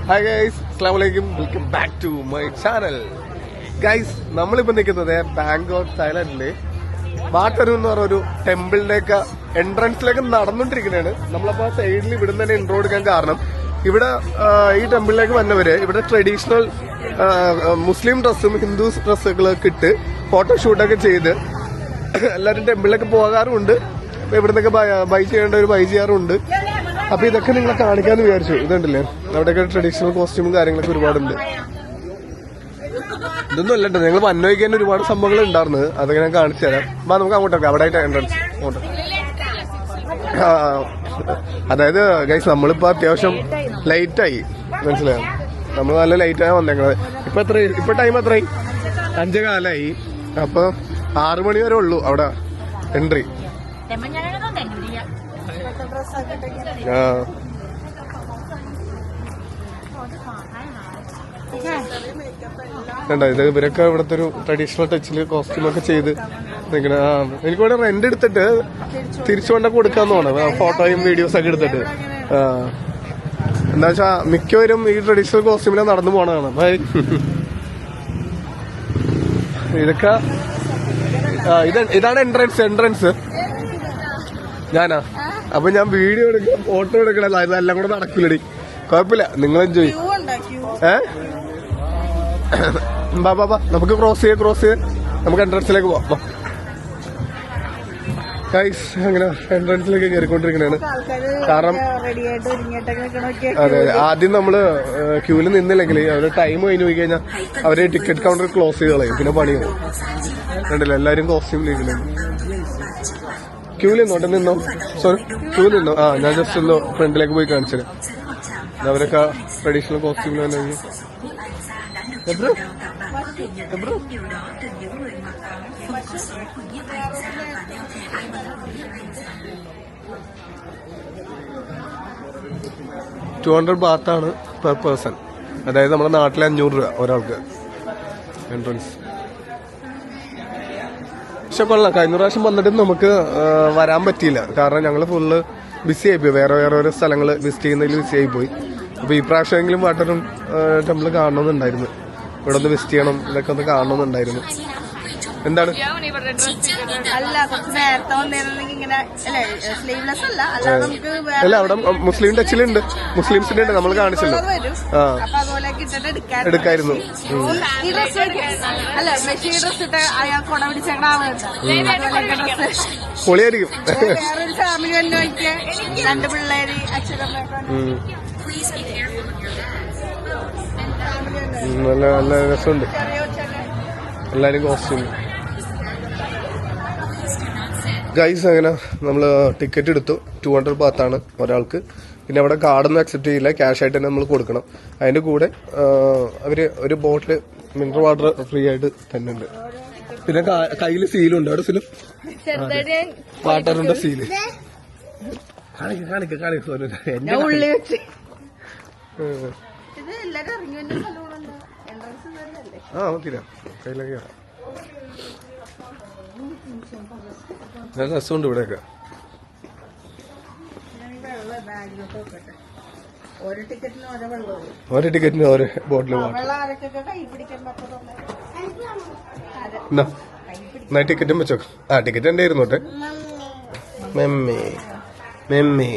Hi guys, അസ്സലാമു അലൈക്കും. Welcome back to my channel. Guys, നമ്മളിപ്പോ നിൽക്കുന്നത് ബാങ്കോക്ക് തായ്ലാൻഡിലെ വാട്ടർ എന്ന് പറഞ്ഞൊരു ടെമ്പിളിന്റെയൊക്കെ എൻട്രൻസിലേക്ക് നടന്നുകൊണ്ടിരിക്കുന്നതാണ്. നമ്മളപ്പോ സൈഡിൽ ഇവിടെ തന്നെ ഇൻട്രോ എടുക്കാൻ കാരണം ഇവിടെ ഈ ടെമ്പിളിലേക്ക് വന്നവര് ഇവിടെ ട്രഡീഷണൽ മുസ്ലിം ഡ്രസ്സും ഹിന്ദു ഡ്രസ്സുകളൊക്കെ ഇട്ട് ഫോട്ടോഷൂട്ടൊക്കെ ചെയ്ത് എല്ലാവരും ടെമ്പിളിലൊക്കെ പോകാറുമുണ്ട്. ഇവിടെ നിന്നൊക്കെ ബൈ ചെയ്യേണ്ട ഒരു ബൈ ചെയ്യാറുണ്ട്. അപ്പൊ ഇതൊക്കെ നിങ്ങളെ കാണിക്കാന്ന് വിചാരിച്ചു. ഇതുണ്ടല്ലേ, അവിടെയൊക്കെ ട്രഡീഷണൽ കോസ്റ്റ്യൂമും കാര്യങ്ങളൊക്കെ ഒരുപാടുണ്ട്. ഇതൊന്നും അല്ലട്ടോ, ഞങ്ങൾ വന്നോയിക്കാൻ ഒരുപാട് സംഭവങ്ങൾ ഉണ്ടായിരുന്നത്. അതൊക്കെ ഞാൻ കാണിച്ചു തരാം. അപ്പൊ നമുക്ക് അങ്ങോട്ടൊക്കെ അവിടെ ആയിട്ട് എൻട്രൻസ് അങ്ങോട്ട്. അതായത് ഗൈസ്, നമ്മളിപ്പോ അത്യാവശ്യം ലൈറ്റായി, മനസ്സിലായോ? നമ്മൾ നല്ല ലൈറ്റാണ് വന്നേക്കുന്നത്. ഇപ്പൊ ടൈം എത്രയായി? 5 കാലായി. അപ്പൊ 6 മണി വരെ ഉള്ളൂ അവിടെ എൻട്രി. ഇത് ഇവരൊക്കെ ഇവിടുത്തെ ഒരു ട്രഡീഷണൽ ടച്ചില് കോസ്റ്റ്യൂമൊക്കെ ചെയ്ത് നിൽക്കണ. എനിക്കിവിടെ റെന്റ് എടുത്തിട്ട് തിരിച്ചു കൊണ്ടൊക്കെ കൊടുക്കാന്ന് തോന്നുന്നു, ഫോട്ടോയും വീഡിയോസ് ഒക്കെ എടുത്തിട്ട്. എന്താ വെച്ചാ മിക്കവരും ഈ ട്രഡീഷണൽ കോസ്റ്റ്യൂമിലാണ് നടന്നു പോണതാണ്. ഇതൊക്കെ ഇതാണ് എൻട്രൻസ്. ഞാനാ? അപ്പൊ ഞാൻ വീഡിയോ എടുക്കണം, ഫോട്ടോ എടുക്കണം, ഇതെല്ലാം കൂടെ നടക്കില്ലടി. കുഴപ്പമില്ല, നിങ്ങൾ എൻജോയ്. ബാ നമുക്ക് ക്രോസ് ചെയ്യാം. നമുക്ക് എൻട്രൻസിലേക്ക് പോവാം. ഗൈസ്, അങ്ങനെ എൻട്രൻസിലേക്ക് കയറിക്കൊണ്ടിരിക്കണാണ്. കാരണം അതെ, ആദ്യം നമ്മള് ക്യൂവിൽ നിന്നില്ലെങ്കിൽ അവര് ടൈം കഴിഞ്ഞു പോയി കഴിഞ്ഞാൽ അവര് ടിക്കറ്റ് കൗണ്ടർ ക്ലോസ് ചെയ്ത് കളയും. പിന്നെ പണിയാവും. കണ്ടില്ല, എല്ലാരും കോസ്റ്റ്യൂം നിൽക്കണേ. ക്യൂവിൽ നിന്നോ സോറി, ക്യൂവിൽ നിന്നോ. ഞാൻ ജസ്റ്റ് ഒന്ന് ഫ്രണ്ടിലേക്ക് പോയി കാണിച്ചത്. അവരൊക്കെ ട്രഡീഷണൽ കോസ്റ്റ്യൂമിൽ തന്നെ. $200 ബാത്താണ് പെർ പേഴ്സൺ. അതായത് നമ്മുടെ നാട്ടിലെ 500 രൂപ ഒരാൾക്ക് എൻട്രൻസ്. പക്ഷെ കൊള്ളാം. കഴിഞ്ഞ പ്രാവശ്യം വന്നിട്ട് നമുക്ക് വരാൻ പറ്റിയില്ല, കാരണം ഞങ്ങള് ഫുള്ള് ബിസി ആയിപ്പോയി. വേറെ ഓരോ സ്ഥലങ്ങൾ വിസിറ്റ് ചെയ്യുന്നതിൽ ബിസി ആയിപ്പോയി. അപ്പൊ ഈ പ്രാവശ്യമെങ്കിലും വാട്ടറും ടെമ്പിൾ കാണണമെന്നുണ്ടായിരുന്നു. ഇവിടെ ഒന്ന് വിസിറ്റ് ചെയ്യണം, ഇതൊക്കെ ഒന്ന് കാണണമെന്നുണ്ടായിരുന്നു. എന്താണ്? അല്ല, അവിടെ മുസ്ലിം ടച്ചിലുണ്ട്, മുസ്ലിംസിന്റെ ഉണ്ട്. നമ്മൾ കാണിച്ചല്ലോ. എടുക്കായിരുന്നു. പൊളിയായിരിക്കും. നല്ല രസമുണ്ട്. എല്ലാരും കോസ്റ്റ്യൂം. ഗൈസ്, അങ്ങനെ നമ്മള് ടിക്കറ്റ് എടുത്തു. 200 ബാത്താണ് ഒരാൾക്ക്. പിന്നെ അവിടെ കാർഡൊന്നും അക്സെപ്റ്റ് ചെയ്യില്ല, ക്യാഷ് ആയിട്ട് തന്നെ നമ്മൾ കൊടുക്കണം. അതിന്റെ കൂടെ അവര് ഒരു ബോട്ടില് മിനറൽ വാട്ടർ ഫ്രീ ആയിട്ട് തന്നെ ഉണ്ട്. പിന്നെ കയ്യില് സീലുണ്ട്. അവിടെ സീലും വാട്ടറിന്റെ സീല് കാണിക്ക. മതിരാ, കയ്യിലൊക്കെ നല്ല രസമുണ്ട് ഇവിടെയൊക്കെ. ഓരോ ടിക്കറ്റിന് ഓരോ ബോട്ടിൽ എന്നാ ടിക്കറ്റും വെച്ചോ. ടിക്കറ്റ് എന്റെ ആയിരുന്നോട്ടെ. മെമ്മി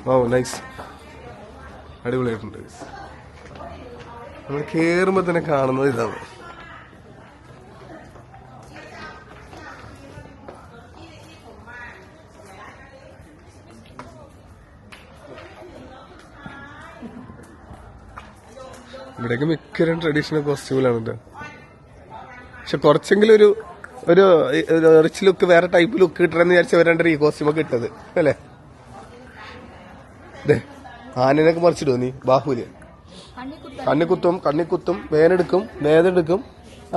ഓ നൈസ്, അടിപൊളിയായിട്ടുണ്ട്. നമ്മൾ കേറുമ്പോ തന്നെ കാണുന്നത് ഇതാണ്. ഇവിടെയൊക്കെ മിക്കരും ട്രഡീഷണൽ കോസ്റ്റ്യൂമിലാണ് കേട്ടോ. പക്ഷെ കുറച്ചെങ്കിലും ഒരു റിച്ച് ലുക്ക്, വേറെ ടൈപ്പ് ലുക്ക് കിട്ടണമെന്ന് വിചാരിച്ചവരാണ്ട് ഈ കോസ്റ്റ്യൂമൊക്കെ ഇട്ടത് അല്ലേ? ആനനൊക്കെ മറിച്ചിടുവോ നീ? ബാഹുലി കണ്ണിക്കുത്തും വേനെടുക്കും.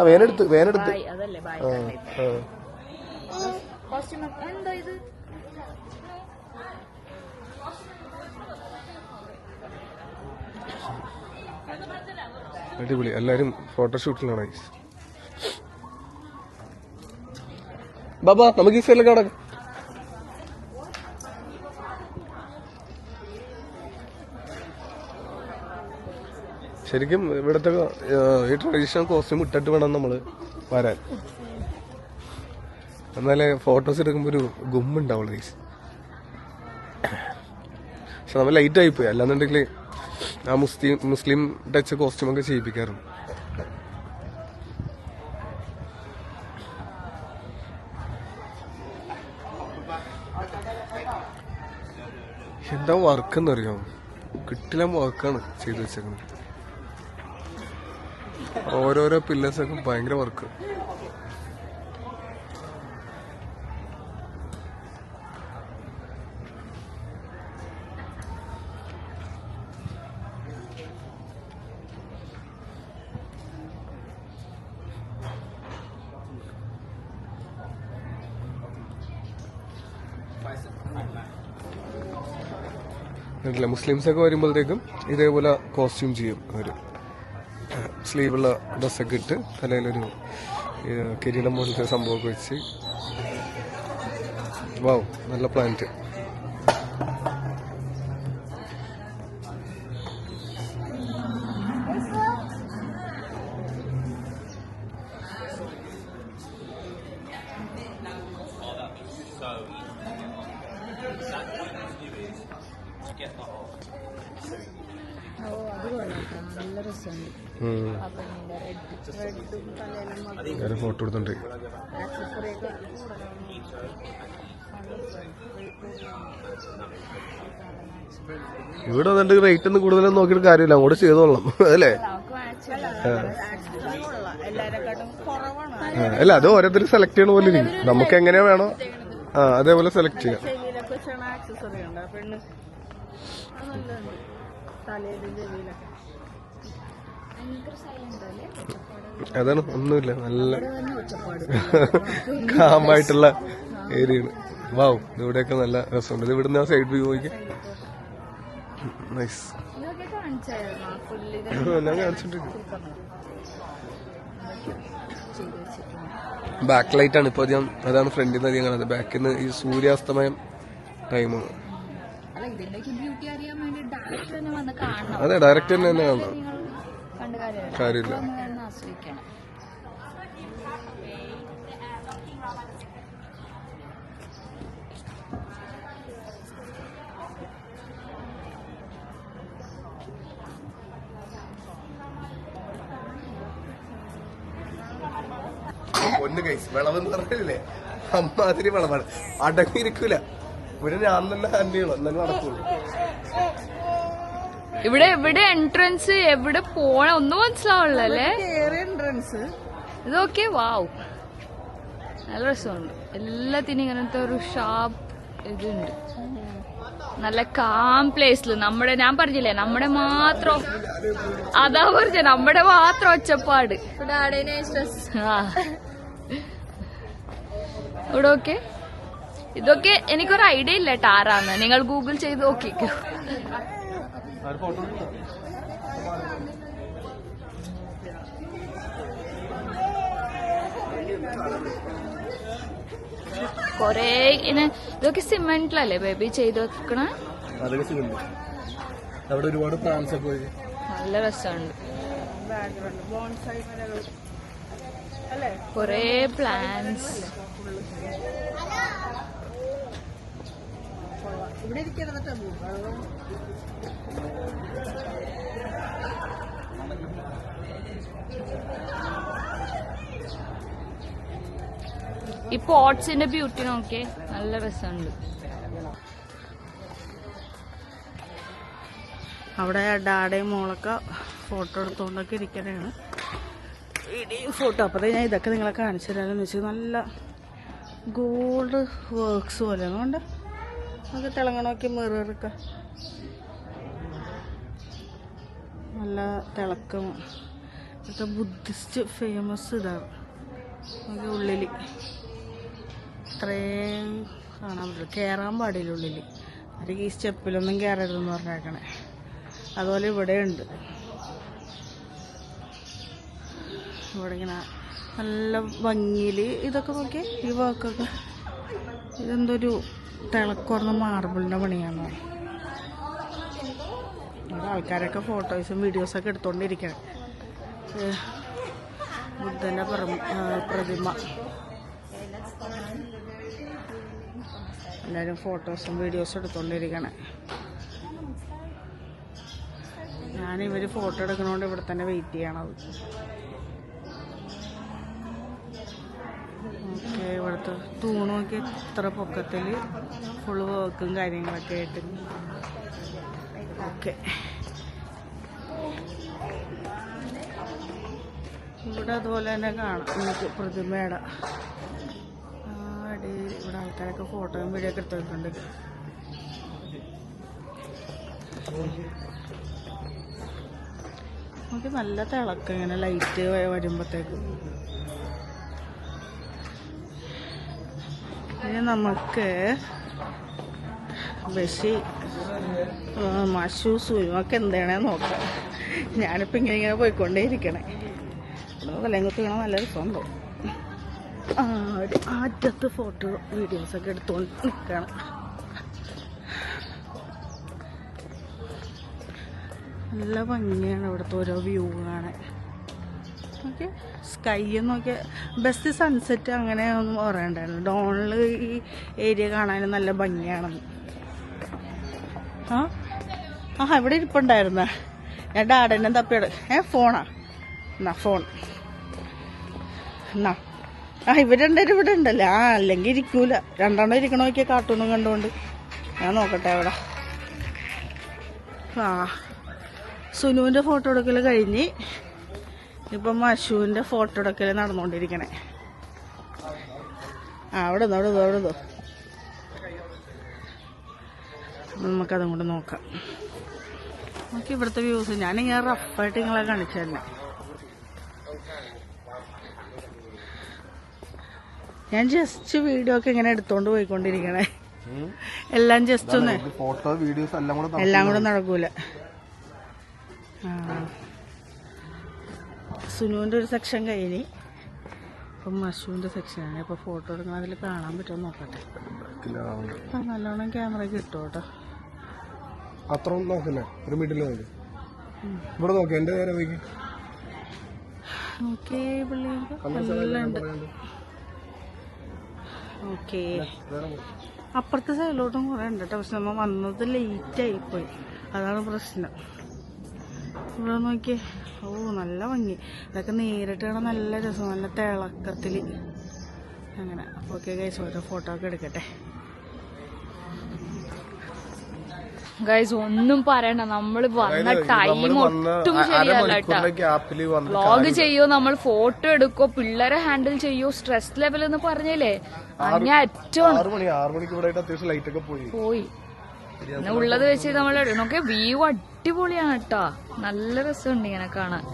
വേനെടുത്ത് അടിപൊളി. എല്ലാരും ഫോട്ടോഷൂട്ടിലാണ്. ബാബാ നമുക്ക് ഈ സൈഡിലേക്ക് കടക്കാം. ശരിക്കും ഇവിടുത്തെ ഈ ട്രഡീഷണൽ കോസ്റ്റ്യൂം ഇട്ടിട്ട് വേണം നമ്മള് വരാൻ, എന്നാലേ ഫോട്ടോസ് എടുക്കുമ്പോ ഒരു ഗുമ്മുണ്ടാവുള്ളൂ ഗൈസ്. പക്ഷെ നമ്മൾ ലൈറ്റ് ആയിപ്പോയി, അല്ലാന്നുണ്ടെങ്കിൽ ആ മുസ്ലിം ടച്ച് കോസ്റ്റ്യൂം ഒക്കെ ചെയ്യിപ്പിക്കാറുണ്ട്. എന്താ വർക്ക് എന്നറിയാമോ? കിട്ടില്ല വർക്കാണ് ചെയ്തു വെച്ചേക്കുന്നത്. ഓരോരോ പില്ലേഴ്സൊക്കെ ഭയങ്കര വർക്ക്. മുസ്ലിംസ് ഒക്കെ വരുമ്പോഴത്തേക്കും ഇതേപോലെ കോസ്റ്റ്യൂം ചെയ്യും അവര്. സ്ലീവുള്ള ഡ്രസ്സൊക്കെ ഇട്ട് തലയിലൊരു കിരീടം പോലത്തെ സംഭവമൊക്കെ വെച്ച്. വാവ്, നല്ല പ്ലാന്റ്. ഫോട്ടോ എടുത്തോണ്ട് ഇവിടെ വന്നിട്ട് റേറ്റ് ഒന്നും കൂടുതലൊന്നും നോക്കിയിട്ട് കാര്യമില്ല, അങ്ങോട്ട് ചെയ്തോളാം അല്ലേ? അല്ല, അത് ഓരോരുത്തർ സെലക്ട് ചെയ്യണ പോലെ ഇരിക്കും. നമുക്ക് എങ്ങനെയാ വേണോ അതേപോലെ സെലക്ട് ചെയ്യാം. അതാണ്, ഒന്നുമില്ല, നല്ല കാമായിട്ടുള്ള ഏരിയയാണ്. വാവ്, ഇവിടെയൊക്കെ നല്ല രസമുണ്ട്. ഇവിടുന്ന് ആ സൈഡ് വ്യൂ നോക്കി. നൈസ്. ഞാൻ കാണിച്ചിട്ടുണ്ട്. ബാക്ക് ലൈറ്റ് ആണ് ഇപ്പൊ അധികം, അതാണ് ഫ്രണ്ടിൽ നിന്ന് അധികം കാണുന്നത്. ബാക്കിൽ നിന്ന് ഈ സൂര്യാസ്തമയം ടൈമാണ്. അതെ, ഡയറക്റ്റ് തന്നെ കാണണം, കാര്യമില്ല. ഒന്ന് കൈസ് വിളവെന്ന് പറഞ്ഞില്ലേ, അമ്മാതിരി വിളവാണ്. അടങ്ങിയിരിക്കൂല. ഇവിടെ ഞാൻ തന്നെ ഹാൻഡിൽ ചെയ്യണം, എന്നാലും നടക്കുള്ളൂ. ഇവിടെ എൻട്രൻസ് എവിടെ പോണ ഒന്നും മനസ്സിലാവുള്ളല്ലേ? എൻട്രൻസ് ഇതൊക്കെ വാവ്, നല്ല രസമുണ്ട്. എല്ലാത്തിനും ഇങ്ങനത്തെ ഒരു ഷാർപ്പ് ഇതുണ്ട്. നല്ല കാം പ്ലേസിൽ നമ്മുടെ, ഞാൻ പറഞ്ഞില്ലേ, നമ്മുടെ മാത്രം, അതാ പറഞ്ഞ നമ്മുടെ മാത്രം ഒച്ചപ്പാട്. ഇവിടെ ഓക്കെ, ഇതൊക്കെ എനിക്കൊരു ഐഡിയ ഇല്ല കേട്ടോ ആരാന്ന്. നിങ്ങൾ ഗൂഗിൾ ചെയ്ത് നോക്കിക്കോ. കൊറേ ഇതൊക്കെ സിമെന്റിലല്ലേ ബേബി ചെയ്ത് വെക്കണ? അവിടെ ഒരുപാട് പ്ലാന്റ്സ് ഒക്കെ നല്ല രസമുണ്ട്. കൊറേ പ്ലാന്റ്സ്. ഈ പോട്ട്സിന്റെ ബ്യൂട്ടി നോക്കിയേ, നല്ല രസമുണ്ട്. അവിടെ ഡാഡയും മോളൊക്കെ ഫോട്ടോ എടുത്തുകൊണ്ടൊക്കെ ഇരിക്കണേണ്. Video photo. അപ്പോഴേ ഞാൻ ഇതൊക്കെ നിങ്ങളെ കാണിച്ചു തരാമെന്ന് വെച്ചാൽ നല്ല ഗോൾഡ് വർക്ക്സ് പോലെ അതുകൊണ്ട് നമുക്ക് തിളങ്ങണമൊക്കെ മിററൊക്കെ നല്ല തിളക്കം. ഇതൊക്കെ ബുദ്ധിസ്റ്റ് ഫേമസ് ഇതാണ്. നമുക്ക് ഉള്ളിൽ ഇത്രയും കാണാൻ പറ്റില്ല, കയറാൻ പാടില്ല ഉള്ളിൽ. അല്ലെങ്കിൽ ഈ സ്റ്റെപ്പിലൊന്നും കയറരുതെന്ന് പറഞ്ഞേക്കണേ. അതുപോലെ ഇവിടെ ഉണ്ട്. ഇവിടെ ഇങ്ങനെ നല്ല ഭംഗിയിൽ ഇതൊക്കെ നോക്കിയേ, ഈ വർക്കൊക്കെ. ഇതെന്തൊരു തിളക്കുറന്ന മാർബിളിൻ്റെ പണിയാണ്. ഇവിടെ ആൾക്കാരൊക്കെ ഫോട്ടോസും വീഡിയോസൊക്കെ എടുത്തോണ്ടിരിക്കണം. ബുദ്ധന്റെ പ്രതിമ. എല്ലാവരും ഫോട്ടോസും വീഡിയോസും എടുത്തോണ്ടിരിക്കണേ. ഞാനിവര് ഫോട്ടോ എടുക്കണോണ്ട് ഇവിടെ തന്നെ വെയിറ്റ് ചെയ്യണത്. ഓക്കെ, ഇവിടുത്തെ തൂണൊക്കെ ഇത്ര പൊക്കത്തിൽ ഫുള്ള് വർക്കും കാര്യങ്ങളൊക്കെ ആയിട്ട്. ഓക്കെ, ഇവിടെ അതുപോലെ തന്നെ കാണാം എനിക്ക് പ്രതിമയുടെ ഇവിടെ ആൾക്കാരൊക്കെ ഫോട്ടോയും വീഡിയോ ഒക്കെ എടുത്തിട്ടുണ്ട്. നമുക്ക് നല്ല തിളക്കം ഇങ്ങനെ ലൈറ്റ് വരുമ്പോഴത്തേക്കും. ഇനി നമുക്ക് ബഷി മഷു സുയുമൊക്കെ എന്താണേ നോക്കാം. ഞാനിപ്പോൾ ഇങ്ങനെ പോയിക്കൊണ്ടേ ഇരിക്കണേ. തലങ്ങത്ത് കാണാൻ നല്ല രസമുണ്ടോ. ഒരു ആറ്റത്ത് ഫോട്ടോ വീഡിയോസൊക്കെ എടുത്തുകൊണ്ട് നിൽക്കണം. നല്ല ഭംഗിയാണ് ഇവിടുത്തെ ഓരോ വ്യൂ കാണാൻ. ഓക്കെ, സ്കൈ നോക്കിയാൽ ബെസ്റ്റ് സൺസെറ്റ് അങ്ങനെ ഒന്നും പറയണ്ടായിരുന്നു. ഡോണിൽ ഈ ഏരിയ കാണാനും നല്ല ഭംഗിയാണെന്ന്. ഇവിടെ ഇരിപ്പുണ്ടായിരുന്ന ഞാൻ ഡാഡനെ തപ്പിയത്. ഫോണാ എന്നാ ഫോൺ എന്നാ. ഇവരുണ്ടായിരുന്നു ഇവിടെ ഉണ്ടല്ലോ. അല്ലെങ്കിൽ ഇരിക്കൂല. രണ്ടെണ്ണം ഇരിക്കണ നോക്കിയാൽ കാർട്ടൂണും കണ്ടുകൊണ്ട്. ഞാൻ നോക്കട്ടെ അവിടെ. സുനുവിൻ്റെ ഫോട്ടോ എടുക്കൽ കഴിഞ്ഞ് ഇപ്പം മഷുവിൻ്റെ ഫോട്ടോ എടുക്കൽ നടന്നുകൊണ്ടിരിക്കണേ. അവിടെ നിന്നോ നമുക്കതും കൊണ്ട് നോക്കാം. നമുക്ക് ഇവിടുത്തെ വ്യൂസ് ഞാനിങ്ങനെ റഫായിട്ട് നിങ്ങളെ കാണിച്ചു തന്നെ. ഞാൻ ജസ്റ്റ് വീഡിയോ ഒക്കെ ഇങ്ങനെ എടുത്തോണ്ട് പോയിക്കൊണ്ടിരിക്കണേ. എല്ലാം ജസ്റ്റ് ഒന്ന് ഫോട്ടോ വീഡിയോസ് എല്ലാം കൂടെ നടക്കൂല. സുനുവിൻ്റെ ഒരു സെക്ഷൻ കഴിഞ്ഞ് ഇപ്പം മഷുവിൻ്റെ സെക്ഷനാണ്. ഇപ്പോൾ ഫോട്ടോ എടുക്കണം. അതിൽ കാണാൻ പറ്റുമോ നോക്കട്ടെ. നല്ലോണം ക്യാമറ കിട്ടും കേട്ടോ. അത്ര നോക്കല്ലേ, ഒരു മിഡിൽ നോക്കി ഇവിടെ നോക്കി. എന്റെ നേരെ നോക്കി. ഓക്കെ, പിള്ളേരുണ്ട്. ഓക്കെ, അപ്പുറത്തെ സൈഡിലോട്ടും കുറേ ഉണ്ട് കേട്ടോ. പക്ഷെ നമ്മൾ വന്നത് ലേറ്റായിപ്പോയി, അതാണ് പ്രശ്നം. ഇവിടെ നോക്കിയേ. നല്ല ഭംഗി. ഇതൊക്കെ നേരിട്ട് കാണാൻ നല്ല രസം, നല്ല തിളക്കത്തിൽ അങ്ങനെ. ഓക്കെ ഗൈസ്, ഓരോ ഫോട്ടോ ഒക്കെ എടുക്കട്ടെ. ഗൈസ് ഒന്നും പറയണ്ട, നമ്മള് വന്ന ടൈം ഒട്ടും ശരിയല്ല കേട്ടോ. വ്ളോഗ് ചെയ്യോ, നമ്മൾ ഫോട്ടോ എടുക്കോ, പിള്ളേരെ ഹാൻഡിൽ ചെയ്യോ, സ്ട്രെസ് ലെവൽ എന്ന് പറഞ്ഞില്ലേ അങ്ങനെ പോയി. പിന്നെ ഉള്ളത് വെച്ച് നമ്മൾ നോക്കിയ വ്യൂ അടിപൊളിയാണ് കേട്ടാ. നല്ല രസമുണ്ട് ഇങ്ങനെ കാണാൻ.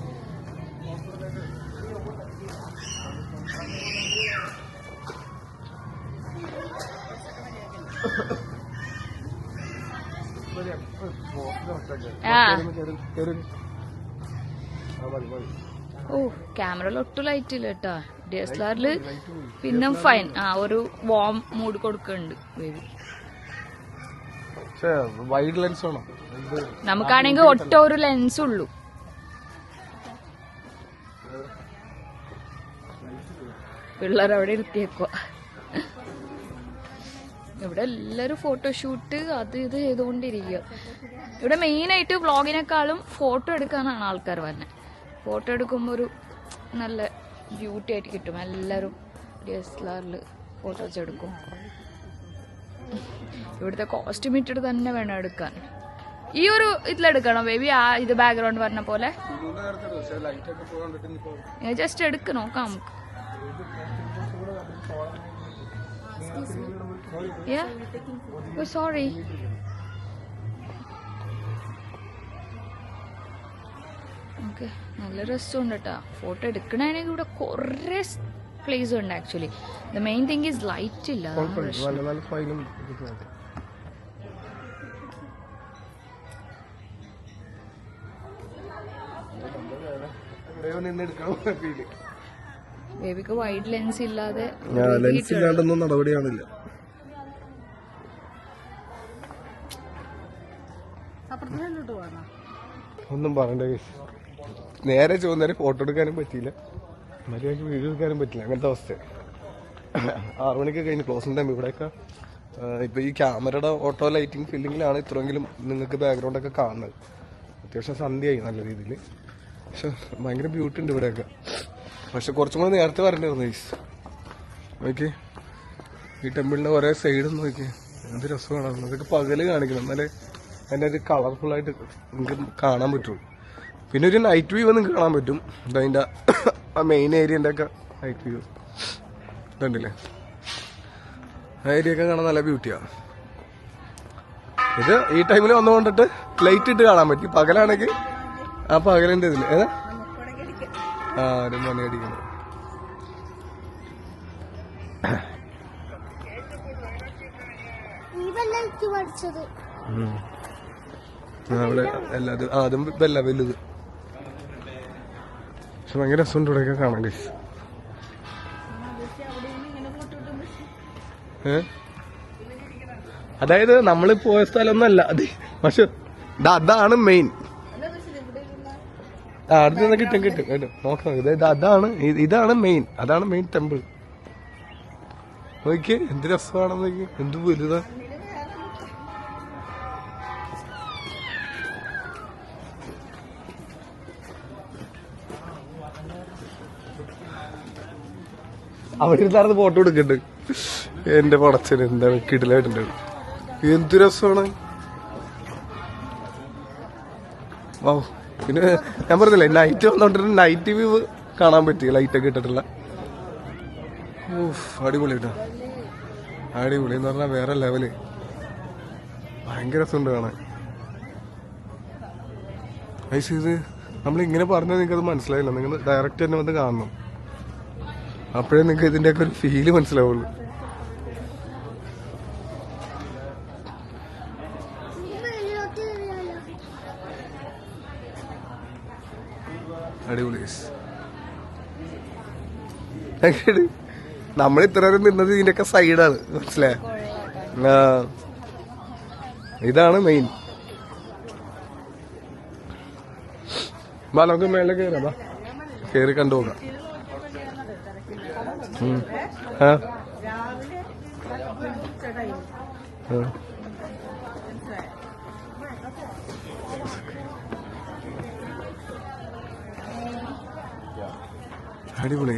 ക്യാമറയിൽ ഒട്ടും ലൈറ്റ് ഇല്ല കേട്ടാ. DSLR പിന്നെ ഫൈൻ. ഒരു വാം മൂഡ് കൊടുക്കുന്നുണ്ട് ബേബി. വൈഡ് ലെൻസ് ആണോ? നമുക്കാണെങ്കിൽ ഒറ്റ ഒരു ലെൻസ് ഉള്ളൂ. പിള്ളേർ അവിടെ ഇരുത്തിയേക്കുക. ഇവിടെ എല്ലാരും ഫോട്ടോഷൂട്ട് അത് ഇത് ചെയ്തുകൊണ്ടിരിക്കുക. ഇവിടെ മെയിനായിട്ട് വ്ളോഗിനേക്കാളും ഫോട്ടോ എടുക്കാനാണ് ആൾക്കാർ വരുന്നത്. ഫോട്ടോ എടുക്കുമ്പോൾ ഒരു നല്ല ബ്യൂട്ടി ആയിട്ട് കിട്ടും. എല്ലാവരും DSLR ഫോട്ടോസ് എടുക്കും. ഇവിടുത്തെ കോസ്റ്റ്യൂം ഇട്ടിട്ട് തന്നെ വേണം എടുക്കാൻ. ഈ ഒരു ഇതിലെടുക്കണം ബേബി. ഇത് ബാക്ക്ഗ്രൗണ്ട് പറഞ്ഞ പോലെ ജസ്റ്റ് എടുക്ക് നോക്കാം നമുക്ക്. സോറി. ഓക്കെ, നല്ല രസമുണ്ട് കേട്ടോ. ഫോട്ടോ എടുക്കണമെങ്കിൽ ഇവിടെ കുറേ പ്ലേസ് ഉണ്ട് actually. The main thing is light ഇല്ല. ബേബിക്ക് വൈഡ് ലെൻസ് ഇല്ലാതെ നടപടിയാണില്ല. അപ്പുറത്ത് പോകാനാ ഒന്നും പറയണ്ട guys. നേരെ ചോദിച്ചാൽ ഫോട്ടോ എടുക്കാനും പറ്റിയില്ല, മര്യാദയ്ക്ക് വീഡിയോ എടുക്കാനും പറ്റില്ല, അങ്ങനത്തെ അവസ്ഥ. 6 മണിക്ക് കഴിഞ്ഞ് ക്ലോസിംഗ് ടൈം. ഇവിടെയൊക്കെ ഇപ്പൊ ഈ ക്യാമറയുടെ ഓട്ടോ ലൈറ്റിംഗ് ഫില്ലിങ്ങിലാണ് ഇത്രയെങ്കിലും നിങ്ങൾക്ക് ബാക്ക്ഗ്രൗണ്ട് ഒക്കെ കാണുന്നത്. അത്യാവശ്യം സന്ധ്യയായി നല്ല രീതിയിൽ. പക്ഷെ ഭയങ്കര ബ്യൂട്ടി ഉണ്ട് ഇവിടെയൊക്കെ. പക്ഷെ കുറച്ചും കൂടെ നേരത്തെ വരണ്ടായിരുന്നു ഗൈസ്. നോക്കി ഈ ടെമ്പിളിന്റെ ഒരേ സൈഡും നോക്കി എന്ത് രസമാണ്. അതൊക്കെ പകല് കാണിക്കണം, എന്നാലേ അതിൻ്റെ ഒരു കളർഫുൾ ആയിട്ട് നിങ്ങൾക്ക് കാണാൻ പറ്റുള്ളൂ. പിന്നെ ഒരു നൈറ്റ് വ്യൂ നിങ്ങൾക്ക് കാണാൻ പറ്റും. ഇതതിൻ്റെ ആ മെയിൻ ഏരിയൻ്റെ ഒക്കെ നൈറ്റ് വ്യൂ ഇതുണ്ടല്ലേ, ആ ഏരിയ ഒക്കെ കാണാൻ നല്ല ബ്യൂട്ടിയാണ്. ഇത് ഈ ടൈമിൽ വന്നുകൊണ്ടിട്ട് ലൈറ്റ് ഇട്ട് കാണാൻ പറ്റും. പകലാണെങ്കിൽ ആ പകലിന്റെ ഇതില് ഏതാ ഒരു മണി അടിക്കണം. അവിടെ എല്ലാതും അതും വലുത്. പക്ഷെ ഭയങ്കര രസമുണ്ട് ഇവിടെയൊക്കെ കാണാൻ ഗൈസ്. അതായത് നമ്മൾ പോയ സ്ഥലമൊന്നല്ല അത്, പക്ഷെ അതാണ് മെയിൻ. അടുത്ത് നിന്ന് കിട്ടും കേട്ടോ, നോക്കണം. ഇതാണ് മെയിൻ ടെമ്പിൾ. നോക്കിയേ എന്ത് രസമാണെന്ന് നോക്കി, എന്ത് വലുതാ. അവിടെ ഇരുന്നാർന്ന് ഫോട്ടോ എടുക്കണ്ട്. എന്റെ പടച്ചന് എന്താണ് കിടിലായിട്ടുണ്ട്. എന്ത് രസമാണ്. വാ, പിന്നെ ഞാൻ പറഞ്ഞില്ലേ നൈറ്റ് വന്നോണ്ടിട്ട് നൈറ്റ് വ്യൂ കാണാൻ പറ്റി, ലൈറ്റൊക്കെ ഇട്ടിട്ടുള്ള. അടിപൊളി കേട്ടോ, അടിപൊളി എന്ന് പറഞ്ഞാൽ വേറെ ലെവല്. ഭയങ്കര രസമുണ്ട് കാണാൻ. ഐസ് ഇത് നമ്മളിങ്ങനെ പറഞ്ഞാൽ നിങ്ങൾക്കത് മനസ്സിലായില്ല. നിങ്ങൾ ഡയറക്റ്റ് തന്നെ വന്ന് കാണണം, അപ്പോഴേ നിങ്ങൾക്ക് ഇതിൻ്റെയൊക്കെ ഒരു ഫീല് മനസ്സിലാവുള്ളൂ. അടിപൊളി. നമ്മൾ ഇത്ര നേരം നിന്നത് ഇതിന്റെയൊക്കെ സൈഡാണ്, മനസ്സിലായ. ഇതാണ് മെയിൻ. നമുക്ക് മേലെ കയറാം, കയറി കണ്ടുപോകാം. അടിപൊളി.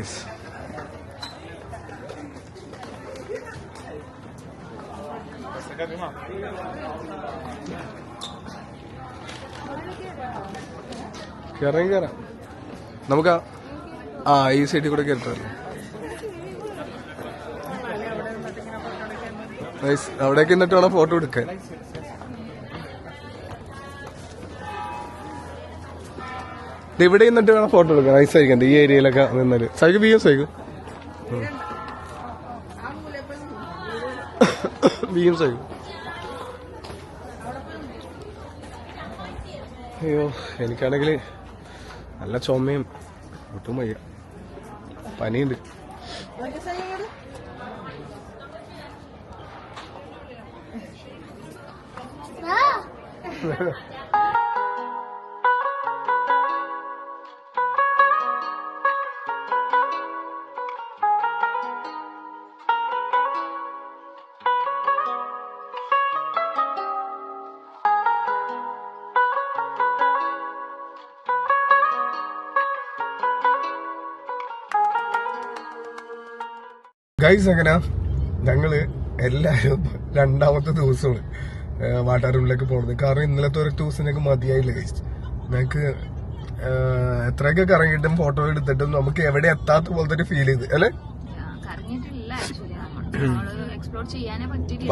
കയറാം നമുക്ക്. ഈ സൈഡിൽ കൂടെ കയറിട്ടല്ലേ. അവിടേക്ക് എന്നിട്ട് വേണം ഫോട്ടോ എടുക്കാൻ. ഇവിടെ നിന്നിട്ട് വേണം ഫോട്ടോ എടുക്കാൻ. നൈസായിരിക്കും ഈ ഏരിയയിലൊക്കെ നിന്നാല്. സൈക്ക് ബിയും സൈക്ക് ബിയും സൈക്ക്. അയ്യോ, എനിക്കാണെങ്കിൽ നല്ല ചുമയും ഒട്ടും വയ്യ, പനിയുണ്ട്. ഗൈസ്, അങ്ങനെ ഞങ്ങള് എല്ലാരും രണ്ടാമത്തെ ദിവസമാണ് വാട്ടാരൂരിലേക്ക് പോകുന്നത്. കാരണം ഇന്നലത്തെ ഒരു ദിവസത്തിനൊക്കെ മതിയായില്ല ഗൈസ്. ഞങ്ങക്ക് എത്രയൊക്കെ കറങ്ങിയിട്ടും ഫോട്ടോ എടുത്തിട്ടും നമുക്ക് എവിടെ എത്താത്ത പോലത്തെ ഒരു ഫീൽ ചെയ്ത് അല്ലേ. എക്സ്പ്ലോർ ചെയ്യാനേ പറ്റില്ല.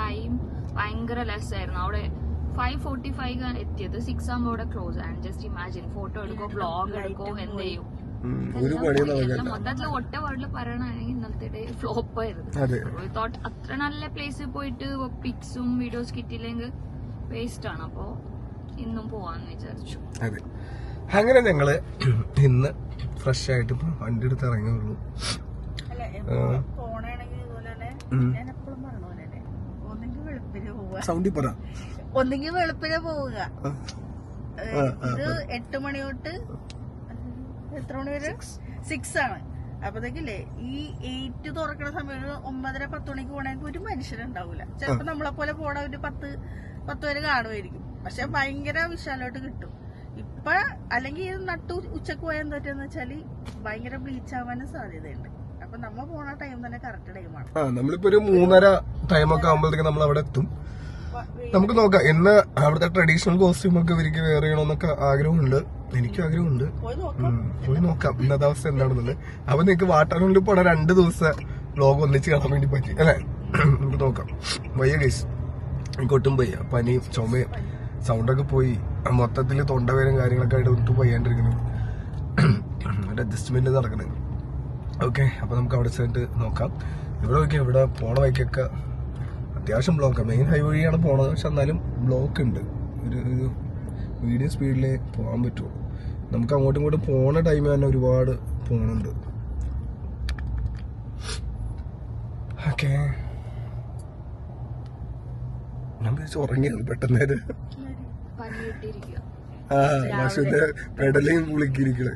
ടൈം ഭയങ്കര ലെസ് ആയിരുന്നു. അവിടെ 5:45 എത്തിയത്. 6 ആകുമ്പോൾ അവിടെ close. And just imagine, photo എടുക്കോ, വ്ളോഗ് എടുക്കോ, എന്ത് ചെയ്യും. മൊത്തത്തില് ഒറ്റ വേർഡിൽ പറയണെങ്കിൽ ഇന്നലത്തെ ഡേ ഫ്ലോപ്പ് ആയിരുന്നു. തോട്ട് അത്ര നല്ല പ്ലേസിൽ പോയിട്ട് പിക്സും വീഡിയോസ് കിട്ടിയില്ലെങ്കിൽ വേസ്റ്റ് ആണ്. അപ്പൊ ഇന്നും പോവാന്ന് വിചാരിച്ചു. അതെ, അങ്ങനെ ഞങ്ങള് ഇന്ന് ഫ്രഷ് ആയിട്ട് വണ്ടി എടുത്ത് ഇറങ്ങിയുള്ളൂ. സൗണ്ടി പറ. ഒന്നെങ്കിൽ വെളുപ്പിനെ പോവുക. ഇത് 8 മണി തൊട്ട് എത്ര മണി വരെ? 6 ആണ്. അപ്പത്തേക്കില്ലേ ഈ 8 തുറക്കണ സമയം 9:30-10 മണിക്ക് പോണെങ്കിൽ ഒരു മനുഷ്യരുണ്ടാവൂല. ചിലപ്പോ നമ്മളെ പോലെ പോണ ഒരു 10 വരെ കാണുമായിരിക്കും. പക്ഷെ ഭയങ്കര വിശാലമായിട്ട് കിട്ടും. ഇപ്പൊ അല്ലെങ്കിൽ ഇത് നട്ടു ഉച്ചക്ക് പോയാൽ എന്താ പറ്റുന്ന വെച്ചാല് ഭയങ്കര ബ്ലീച്ച് ആവാനും സാധ്യതയുണ്ട്. അപ്പൊ നമ്മ പോണ ടൈം തന്നെ കറക്റ്റ് ടൈമാണ്. നമ്മളിപ്പോ ഒരു 3:30 ടൈമൊക്കെ ആകുമ്പോഴത്തേക്ക് നമ്മൾ അവിടെ എത്തും. നമുക്ക് നോക്കാം. ഇന്ന് അവിടുത്തെ ട്രഡീഷണൽ കോസ്റ്റ്യൂം ഒക്കെ ഇവർക്ക് വെയർ ചെയ്യണമെന്നൊക്കെ ആഗ്രഹമുണ്ട്. എനിക്കും ആഗ്രഹമുണ്ട്. പോയി നോക്കാം ഇന്നത്തെ അവസ്ഥ എന്താണെന്നുള്ളത്. അപ്പൊ നിങ്ങക്ക് വാട്ടർഫോളിൽ പോണ 2 ദിവസം വ്ലോഗ് ഒന്നിച്ച് കാണാൻ വേണ്ടി പറ്റി അല്ലെ? നമുക്ക് നോക്കാം. വയ്യ ഗൈസ്, എനിക്കൊട്ടും വയ്യ. പനിയും ചുമയും സൗണ്ടൊക്കെ പോയി. മൊത്തത്തില് തൊണ്ടവേരും കാര്യങ്ങളൊക്കെ ആയിട്ട് ഒട്ടും വയ്യാണ്ടിരിക്കുന്നു. ഒരു അഡ്ജസ്റ്റ്മെന്റ് നടക്കണേ. ഓക്കെ, അപ്പൊ നമുക്ക് അവിടെ ചെന്നിട്ട് നോക്കാം. ഇവിടെ നോക്കിയാൽ ഇവിടെ പോണ വഴിക്കൊക്കെ അത്യാവശ്യം ബ്ലോക്കാണ്. മെയിൻ ഹൈവേ വഴിയാണ് പോണത്. പക്ഷെ എന്നാലും ബ്ലോക്ക് ഉണ്ട്. ഒരു മീഡിയം സ്പീഡിലേ പോകാൻ പറ്റുള്ളൂ. നമുക്ക് അങ്ങോട്ടും ഇങ്ങോട്ടും പോണ ടൈം തന്നെ ഒരുപാട് പോണുണ്ട്. ഓക്കെ, ഞാൻ ഉറങ്ങിയത് പെട്ടെന്ന്. മാഷുന്റെ പെടലയും പുളിക്കിരിക്കണേ.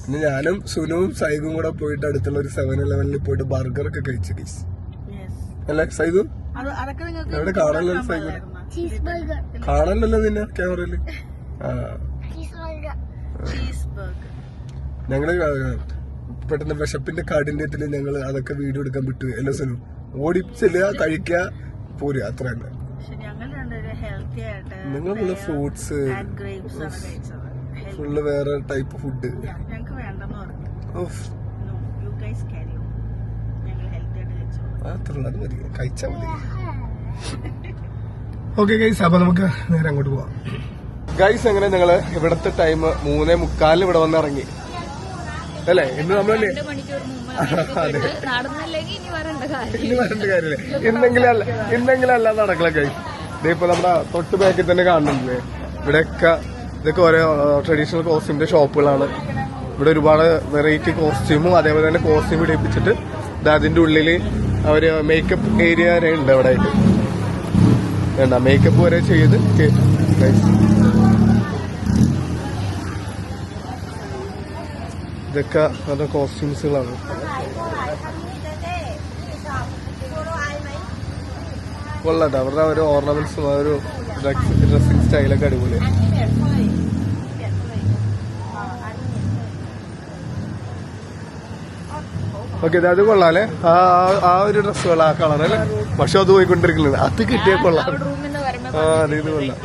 പിന്നെ ഞാനും സുനുവും സൈദും കൂടെ പോയിട്ട് അടുത്തുള്ള ഒരു 7-Eleven പോയിട്ട് ബർഗർ ഒക്കെ കഴിച്ചു ഗൈസ്. അല്ലേ സൈദു? എവിടെ കാണാനല്ലോ സൈദു? കാണാനല്ലോ നിന്നെ ക്യാമറയില്. ഞങ്ങള് പെട്ടെന്ന് വിശപ്പിന്റെ കാഠിന്യത്തില് ഞങ്ങള് അതൊക്കെ വീഡിയോ എടുക്കാൻ വിട്ടു. എല്ലാ സുനു ഓടി ചെല്ലുക, കഴിക്കുക, പോരുക, അത്ര തന്നെ. നിങ്ങളുള്ള ഫ്രൂട്ട്സ് ഫുള്ള് വേറെ ടൈപ്പ് ഫുഡ്. അത് മതി, കഴിച്ചാൽ മതി. ഓക്കെ ഗൈസ്, അപ്പൊ നമുക്ക് നേരെ അങ്ങോട്ട് പോവാം. ഗൈസ്, അങ്ങനെ ഞങ്ങള് ഇവിടത്തെ ടൈം 3:45 ഇവിടെ വന്ന് ഇറങ്ങി അല്ലേ? ഇന്ന് നമ്മളല്ലേ ഇനി വരേണ്ട കാര്യമില്ലേ? ഇന്നെങ്കിലും അല്ല നടക്കല ഗൈസ്. ഇതിപ്പോ നമ്മുടെ തൊട്ട് ബാക്കിൽ തന്നെ കാണുന്നില്ലേ? ഇവിടെയൊക്കെ ഇതൊക്കെ ഓരോ ട്രഡീഷണൽ കോസ്റ്റ്യൂമിന്റെ ഷോപ്പുകളാണ്. ഇവിടെ ഒരുപാട് വെറൈറ്റി കോസ്റ്റ്യൂമും അതേപോലെ തന്നെ കോസ്റ്റ്യൂം ഇടിപ്പിച്ചിട്ട് അതിന്റെ ഉള്ളില് അവര് മേക്കപ്പ് ഏരിയ വരെ ഉണ്ട് അവിടെ ആയിട്ട്. വേണ്ട മേക്കപ്പ് വരെ ചെയ്ത് ഇതൊക്കെ അവരുടെ കോസ്റ്റ്യൂംസുകളാണ്. കൊള്ളട്ടെ, അവരുടെ ഒരു ഓർണമെന്റ്സും ആ ഒരു ഡ്രസ്സിംഗ് സ്റ്റൈലൊക്കെ അടിപൊളിയാണ്. ഓക്കെ, അത് കൊള്ളാല്ലേ? ആ ഒരു ഡ്രസ് കൊള്ളാം, ആ കളർ അല്ലേ? പക്ഷെ അത് പോയിക്കൊണ്ടിരിക്കുന്നത് അത് കിട്ടിയ കൊള്ളാം. അതെ, ഇത് കൊള്ളാം,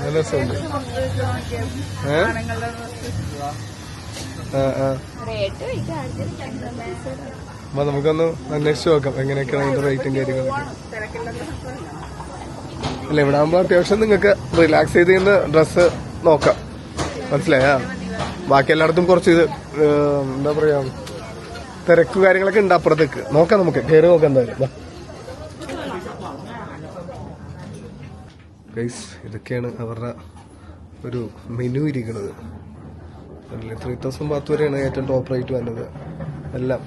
നല്ല രസമുണ്ട്. അപ്പൊ നമുക്കൊന്ന് അന്വേഷിച്ച് നോക്കാം എങ്ങനെയൊക്കെയാണ് അതിന്റെ റേറ്റും കാര്യങ്ങളൊക്കെ. അല്ല, ഇവിടെ ആകുമ്പോ അത്യാവശ്യം നിങ്ങൾക്ക് റിലാക്സ് ചെയ്ത് ചെയ്യുന്ന ഡ്രസ്സ് നോക്കാം. മനസ്സിലായാ? ബാക്കി എല്ലായിടത്തും കുറച്ച് ഇത് എന്താ പറയാ തിരക്ക് കാര്യങ്ങളൊക്കെ ഉണ്ട്. അപ്പുറത്തേക്ക് നോക്കാം, നമുക്ക് കയറി നോക്കാം എന്തായാലും. ഗൈസ്, ഇതൊക്കെയാണ് അവരുടെ ഒരു മെനു ഇരിക്കുന്നത്. 3000 വരെയാണ് ഏറ്റവും ടോപ്പ് റേറ്റ് വരുന്നത്. എല്ലാം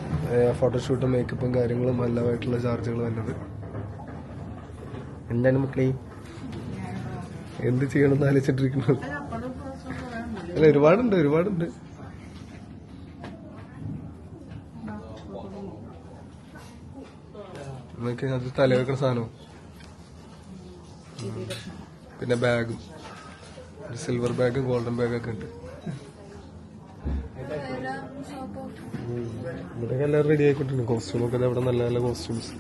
ഫോട്ടോഷൂട്ടും മേക്കപ്പും കാര്യങ്ങളും എല്ലാമായിട്ടുള്ള ചാർജുകൾ വരുന്നത്. എന്താണ് മക്കളെ എന്ത് ചെയ്യണമെന്ന് ആലോചിച്ചിട്ടിരിക്കുന്നത്? അല്ല, ഒരുപാടുണ്ട്. നമുക്ക് അത് തലവെക്കുന്ന സാധനവും പിന്നെ ബാഗും, സിൽവർ ബാഗും ഗോൾഡൻ ബാഗൊക്കെ ഉണ്ട്. ഇവിടെ എല്ലാവരും റെഡി ആയിക്കൊണ്ടിട്ടുണ്ട്. കോസ്റ്റ്യൂമൊക്കെ ഇവിടെ നല്ല നല്ല കോസ്റ്റ്യൂംസ്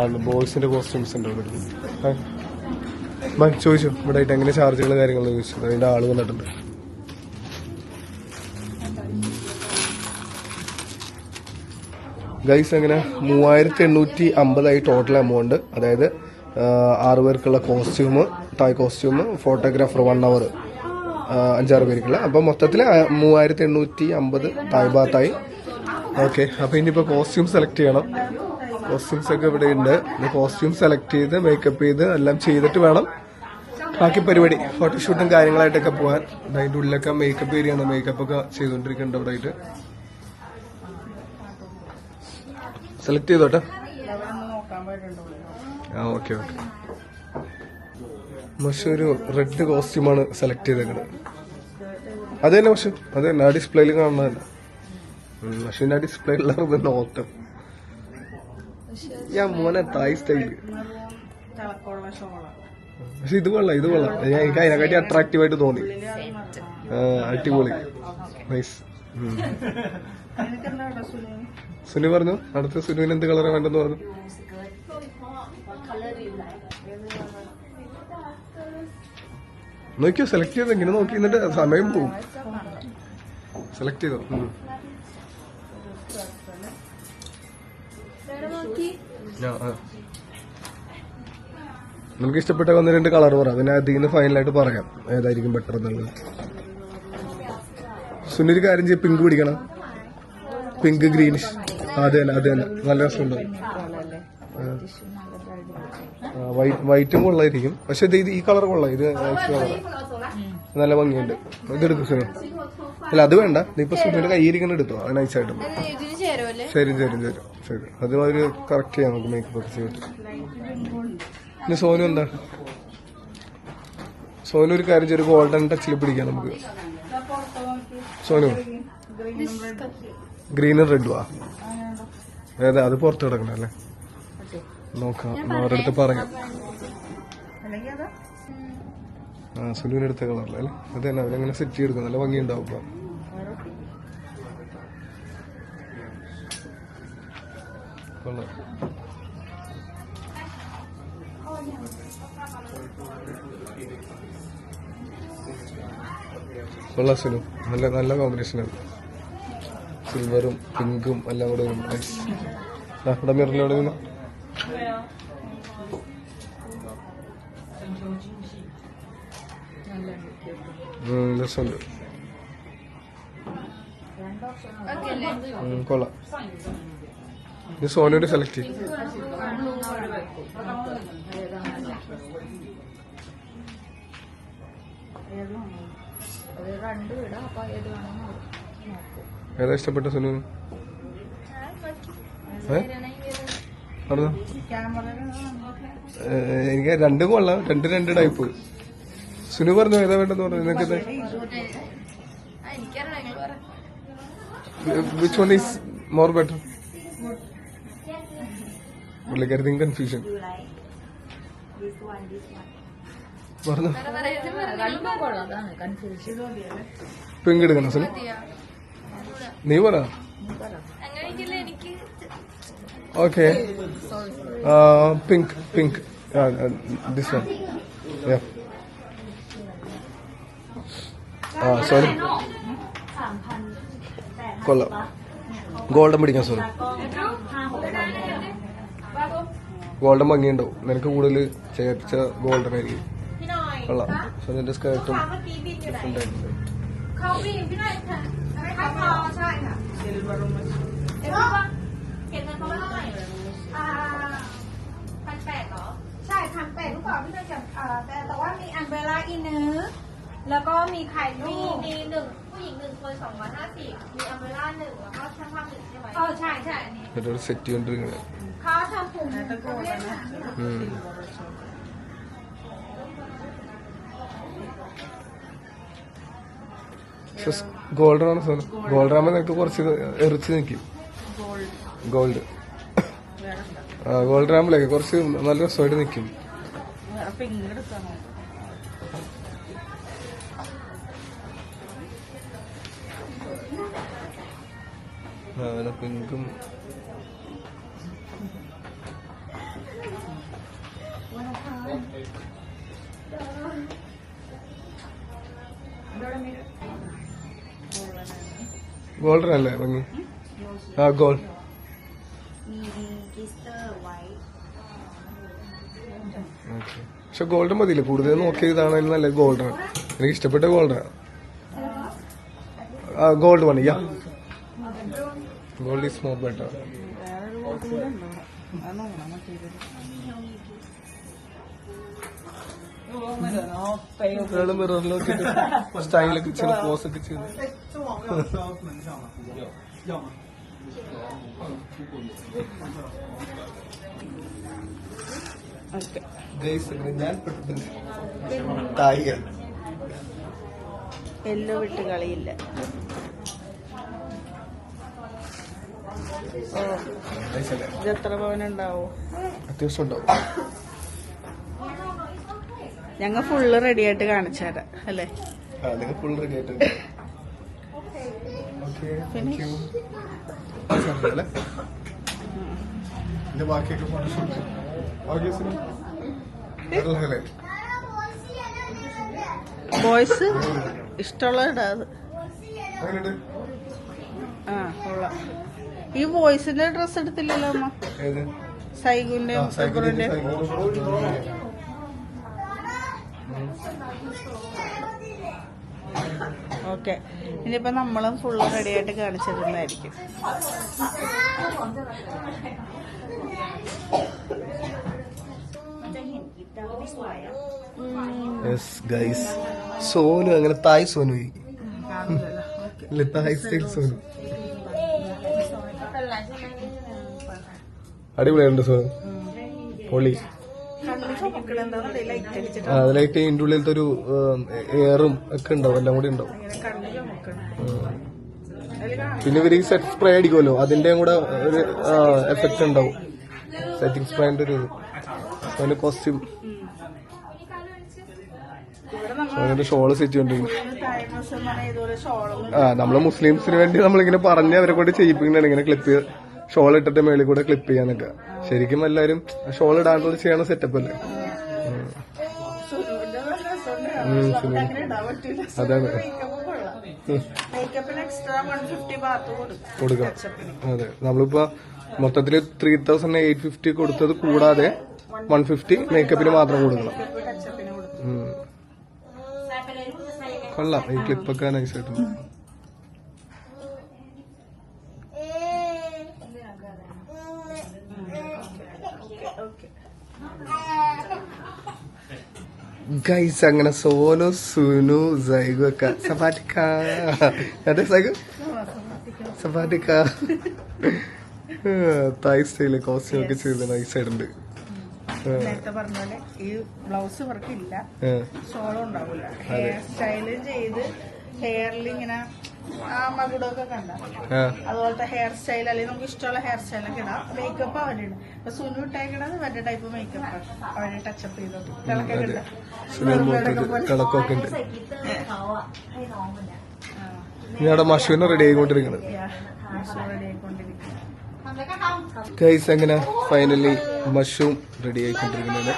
ആണ്. ബോയ്സിന്റെ കോസ്റ്റ്യൂംസ് ഉണ്ട് ഇവിടെ. ചോദിച്ചു ഇവിടെ ആയിട്ട് എങ്ങനെ ചാർജുകൾ കാര്യങ്ങൾ ചോദിച്ചു. അതിന്റെ ആള് വന്നിട്ടുണ്ട്. ഗൈസ്, അങ്ങനെ 3850 ടോട്ടൽ എമൗണ്ട്. അതായത് 6 പേർക്കുള്ള കോസ്റ്റ്യൂം, തായ് കോസ്റ്റ്യൂം, ഫോട്ടോഗ്രാഫർ 1 hour, 5-6 പേർക്കുള്ള. അപ്പൊ മൊത്തത്തിൽ 3850 തായ് ബാത്തായി. ഓക്കെ, അപ്പൊ ഇനിയിപ്പോ കോസ്റ്റ്യൂം സെലക്ട് ചെയ്യണം. കോസ്റ്റ്യൂംസ് ഒക്കെ ഇവിടെ ഉണ്ട്. കോസ്റ്റ്യൂം സെലക്ട് ചെയ്ത് മേക്കപ്പ് ചെയ്ത് എല്ലാം ചെയ്തിട്ട് വേണം ബാക്കി പരിപാടി, ഫോട്ടോഷൂട്ടും കാര്യങ്ങളായിട്ടൊക്കെ പോകാൻ. അതിന്റെ ഉള്ളിലൊക്കെ മേക്കപ്പ് ഏരിയയാണ്. മേക്കപ്പ് ഒക്കെ ചെയ്തോണ്ടിരിക്കുന്നുണ്ട് ഇവിടെ ആയിട്ട്. സെലക്ട് ചെയ്തോട്ടെ. നോക്കാൻ പോയിട്ടുണ്ടോ? ആ ഓക്കെ ഓക്കെ. പക്ഷെ ഒരു റെഡ് കോസ്റ്റ്യൂമാണ് സെലക്ട് ചെയ്തേക്കുന്നത്. അത് തന്നെ പക്ഷെ അത് തന്നെ ആ ഡിസ്പ്ലേയിൽ കാണുന്നതല്ല. പക്ഷെ ആ ഡിസ്പ്ലേയിലുള്ള നോട്ടം ഞാൻ മോനെ തായ് സ്റ്റൈല്. തിളക്കമുള്ള ഷോളാണ്. പക്ഷെ ഇത് കൊള്ളാം, ഇത് കൊള്ളാം. എനിക്ക് അതിനെക്കാട്ടി അട്രാക്റ്റീവ് ആയിട്ട് തോന്നി. അടിപൊളി, നൈസ്. എനിക്കെന്താ സുനു? സുനു പറഞ്ഞു അടുത്ത സുനുവിന് എന്ത് കളറാണ് വേണ്ടെന്ന് പറഞ്ഞു. നോക്കിയോ സെലക്ട് ചെയ്തോ, ഇങ്ങനെ നോക്കി എന്നിട്ട് സമയം പോവും. സെലക്ട് ചെയ്തോ. നമുക്ക് ഇഷ്ടപ്പെട്ട 1-2 കളർ പറ, പിന്നെ അതിൽ നിന്ന് ഫൈനലായിട്ട് പറയാം ഏതായിരിക്കും ബെറ്റർ എന്നുള്ളത്. സുനിൽ കാര്യം ചെയ്യും, പിങ്ക് പിടിക്കണം. Pink greenish. അത് തന്നെ നല്ല രസമുണ്ടാവും. വൈറ്റും കൊള്ളായിരിക്കും. പക്ഷെ ഇത് ഈ കളർ കൊള്ളാം. ഇത് കളർ നല്ല ഭംഗിയുണ്ട്. ഇതെടുക്കും സുനു. അല്ല അത് വേണ്ട, ഇതിപ്പോ സുനിയുടെ കയ്യിരിക്കുന്ന എടുത്തോ, അത് നൈസായിട്ടും. ശരി. അതുമാതിരി കറക്റ്റ് ചെയ്യാം നമുക്ക് മേക്കപ്പ് ഒക്കെ ചെയ്തിട്ട്. പിന്നെ സോനു എന്താ? സോനു ഒരു കാര്യം ചെയ്യും, ഗോൾഡൻ ടച്ചിൽ പിടിക്കാം നമുക്ക്. സോനു ഗ്രീനും റെഡുവാ. ഏതാ അത് പുറത്ത് കിടക്കണം അല്ലേ? നോക്കാം, അവരുടെ അടുത്ത് പറയാം. സുനുവിനടുത്ത കളറല്ലേ അല്ലേ? അത് തന്നെ അവരങ്ങനെ സെറ്റ് ചെയ്തെടുക്കും, നല്ല ഭംഗിയുണ്ടാവും. ഇപ്പൊ കൊള്ളാം. കൊള്ളാം സുനു, നല്ല കോമ്പിനേഷനാണ്. സിൽവറും പിങ്കും എല്ലാം കൂടെ ഇവിടെ മിററിലൂടെ നിന്ന് രസമുണ്ട്. കൊള്ളാം. ഇത് സോനോട് സെലക്ട് ചെയ്യും. ഏതാ ഇഷ്ടപ്പെട്ട സുനു? എനിക്ക് രണ്ടും കൊള്ളാം, രണ്ട് ടൈപ്പ്. സുനു പറഞ്ഞു ഏതാ വേണ്ടെന്ന് പറഞ്ഞു. നിനക്ക് which one is more better? പുള്ളിക്കാരത്തിന് കൺഫ്യൂഷൻ പറഞ്ഞു. പിങ്ക് എടുക്കണം സുനു, നീ പറ. Okay pink this one. Sorry കൊള്ളാം. ഗോൾഡൻ പിടിക്കാൻ സോറി. ഗോൾഡൻ ഭംഗിയുണ്ടാവും. നിനക്ക് കൂടുതൽ ചേർച്ച ഗോൾഡൻ ആയിരിക്കും. കൊള്ളാം. സോനിന്റെ സ്കേർട്ടും ഡിഫറെന്റ് ആയിട്ടുണ്ട്.แล้วก็มีไข่มีหนึ่งผู้หญิง1 คน250มีอัมเบร่า1แล้วก็ช่างภาพ1ใช่ไหมใช่อันนี้ ഇതൊരു സെറ്റ് ചെയ്തോണ്ടിരിക്കുന്നത്.เขาทำผมഗോൾഡൻ ആണ് സോന. ഗോൾഡൻ ആകുമ്പോ നിനക്ക് കുറച്ച് എറിച്ച് നിൽക്കും. ഗോൾഡ് ഗോൾഡൻ ആകുമ്പോഴേക്ക് കുറച്ച് നല്ല രസമായിട്ട് നിൽക്കും. പിങ്ക് എടുക്കാമോ? പിങ്കും ഗോൾഡൻ അല്ലേ ഭംഗി? ഗോൾഡ്. പക്ഷെ ഗോൾഡൻ മതിയില്ലേ? കൂടുതൽ നോക്കിയതാണ് നല്ല ഗോൾഡൻ. എനിക്ക് ഇഷ്ടപ്പെട്ട ഗോൾഡൻ. ഗോൾഡ് മതി. Gold is more better. മിററിൽ നോക്കിയിട്ട് സ്റ്റൈലൊക്കെ ചെയ്ത് പോസൊക്കെ ചെയ്ത് ഓക്കെ. ഞാൻ തായികൾ എല്ലോ വിട്ട് കളിയില്ല. ഓ, ഇത് എത്ര പവനുണ്ടാവും? അത്യാവശ്യം ഉണ്ടാവും. ഞങ്ങൾ ഫുള്ള് റെഡി ആയിട്ട് കാണിച്ചു തരാം അല്ലേ? നിങ്ങൾ ഫുൾ റെഡി ആയിട്ടുണ്ട്. ബാക്കിയൊക്കെ ഫോട്ടോഷൂട്ട് ബോയ്സ് ഇഷ്ടമുള്ള ഇടാത്. ആ കൊള്ളാം. ഈ ബോയ്സിന്റെ ഡ്രസ് എടുത്തില്ലല്ലോ അമ്മ? സൈഗുന്റെ സൈഗുറിന്റെ. ഓക്കെ, ഇനിയിപ്പോ നമ്മളും ഫുള്ള് റെഡി ആയിട്ട് കാണിച്ചിരുന്നതായിരിക്കും. സോനു അങ്ങനെ തായ് സോനു തായ് സ്റ്റൈൽ സോനു അടിപൊളിയുണ്ട് സോനു, പൊളി. അതിലായിട്ട് ഇതിന്റെ ഉള്ളിലത്തെ ഒരു എയറും ഒക്കെ ഉണ്ടാവും, എല്ലാം കൂടി ഉണ്ടാവും. പിന്നെ ഇവര് ഈ സെറ്റ് സ്പ്രേ അടിക്കുമല്ലോ, അതിന്റെ കൂടെ ഒരു എഫക്ട് ഉണ്ടാവും. സെറ്റിംഗ് സ്പ്രേന്റെ ഒരു അതിന്റെ കോസ്റ്റ്യൂം. അതിന്റെ ഷോള് സെറ്റ് ചെയ്തോണ്ടിരിക്കും. നമ്മള് മുസ്ലിംസിന് വേണ്ടി നമ്മളിങ്ങനെ പറഞ്ഞ് അവരെ കൊണ്ട് ചെയ്യിപ്പിക്കുന്നതാണ് ഇങ്ങനെ ക്ലിപ്പ്, ഷോൾ ഇട്ടിട്ട് മേളിൽ കൂടെ ക്ലിപ്പ് ചെയ്യാനൊക്കെ. ശരിക്കും എല്ലാരും ഷോൾ ഇടാണ്ടുള്ള ചെയ്യണ സെറ്റപ്പ് അല്ലേ? അതാണ് കൊടുക്കാം. അതെ, നമ്മളിപ്പോ മൊത്തത്തില് 3850 കൊടുത്തത് കൂടാതെ 150 മേക്കപ്പിന് മാത്രം കൊടുക്കണം. കൊള്ളാം, ഈ ക്ലിപ്പൊക്കെ നൈസായിട്ടുണ്ട്. ഗൈസ് അങ്ങനെ സോനു സുനു സൈഗു ഒക്കെ സഫാറ്റിക്ക അതെ സൈഗു സഫാറ്റിക്ക തായ് സ്റ്റൈല് കോസ്റ്റ്യൂം ഒക്കെ ചെയ്ത് നൈസായിട്ടുണ്ട്. നേരത്തെ പറഞ്ഞ പോലെ ഈ ബ്ലൗസ് വർക്കില്ല, ഷോളും ഉണ്ടാവില്ല. ഹെയർ സ്റ്റൈല് ചെയ്ത് ഹെയറിൽ ഇങ്ങനെ ആ മകുടൊക്കെ കണ്ട അതുപോലത്തെ ഹെയർ സ്റ്റൈൽ, അല്ലെങ്കിൽ നമുക്ക് ഇഷ്ടമുള്ള ഹെയർ സ്റ്റൈലൊക്കെ ഇടാം. മേക്കപ്പ് അവരുണ്ട്. ഇപ്പൊ സുനു ഇട്ടേക്കണത് മറ്റേ ടൈപ്പ് മേക്കപ്പ് അവരെ ടച്ചപ്പ് ചെയ്തോട്ട് തിളക്കൊക്കെ ഉണ്ട്. ഞങ്ങളുടെ മഷൂന് റെഡി ആയിക്കൊണ്ടിരിക്കുന്നത്. ഗൈസ് അങ്ങനെ ഫൈനലി മഷൂം റെഡി ആയിക്കൊണ്ടിരിക്കുന്നത്.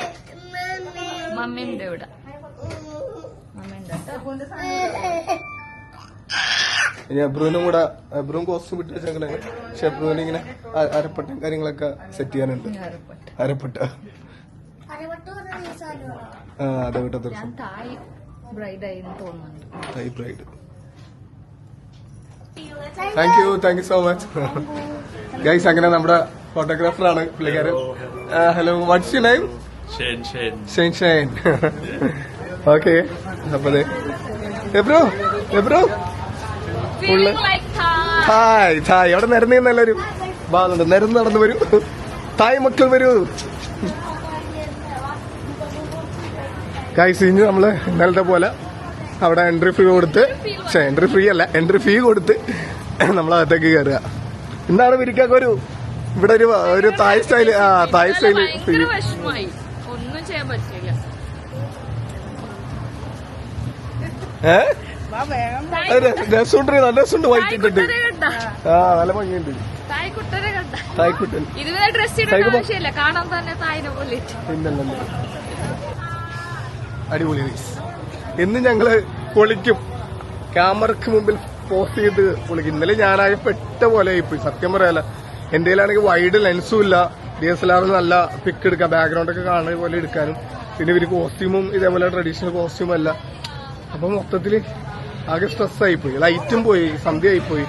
മമ്മിന്റെ ഇവിടെ ഇനി അബ്രുവിനും കൂടെ, അബ്രുവും കോസ്റ്റ്യൂം ഇട്ട് വെച്ചേക്കണേ. പക്ഷെ അബ്രുവിന് ഇങ്ങനെ അരപ്പട്ടും കാര്യങ്ങളൊക്കെ സെറ്റ് ചെയ്യാനുണ്ട്. അരപ്പട്ട അതെ വിട്ട ദിവസം തായ് ബ്രൈഡായി തോന്നുന്നുണ്ട്. Thai bride. Thank you so much guys. അങ്ങനെ നമ്മുടെ ഫോട്ടോഗ്രാഫറാണ് പുള്ളിക്കാരൻ. Hello, what's your name? Shane. Shane. Okay, അപ്പൊ എബ്രോ ഫുള്ള് ഹായ് തായ്. അവിടെ നിരന്ന് നല്ലൊരു ഭാഗമുണ്ട്, നിരന്ന് നടന്നു വരൂ തായ് മക്കൾ വരൂ. ഗൈസ് ഇനി നമ്മള് ഇന്നലത്തെ പോലെ അവിടെ എൻട്രി ഫീ കൊടുത്ത്, എൻട്രി ഫീ കൊടുത്ത് നമ്മളകത്തേക്ക് കയറുക. എന്താണ് വിരിക്കൊക്കെ ഒരു ഇവിടെ ഒരു തായ് സ്റ്റൈല്. തായ് സ്റ്റൈല് ഒന്നും ചെയ്യാൻ പറ്റില്ല. രസമുണ്ട്, നല്ല രസമുണ്ട്. വൈറ്റ് ഇട്ടിട്ട് നല്ല ഭംഗിയുണ്ട്. തായ്ക്കുട്ടൻ ഇതുവരെ ഡ്രസ് ഇടേണ്ട ആവശ്യമില്ല, കാണാൻ തന്നെ തായിനെ പോലെ. അടിപൊളി ഗൈസ്. ഇന്ന് ഞങ്ങള് പൊളിക്കും, ക്യാമറക്ക് മുമ്പിൽ പോസ്റ്റ് ചെയ്ത് പൊളിക്കും. ഇന്നലെ ഞാനാകെ പെട്ട പോലെ ആയിപ്പോയി സത്യം പറയാല. എന്റെ കയ്യിലാണെങ്കിൽ വൈഡ് ലെൻസും ഇല്ല, DSLR നല്ല പിക്ക് എടുക്കാം, ബാക്ക്ഗ്രൗണ്ട് ഒക്കെ കാണുന്ന പോലെ എടുക്കാനും. പിന്നെ ഇവര് കോസ്റ്റ്യൂമും ഇതേപോലെ ട്രഡീഷണൽ കോസ്റ്റ്യൂം അല്ല. അപ്പൊ മൊത്തത്തില് ആകെ സ്ട്രെസ് ആയിപ്പോയി, ലൈറ്റും പോയി, സന്ധ്യ ആയിപ്പോയി.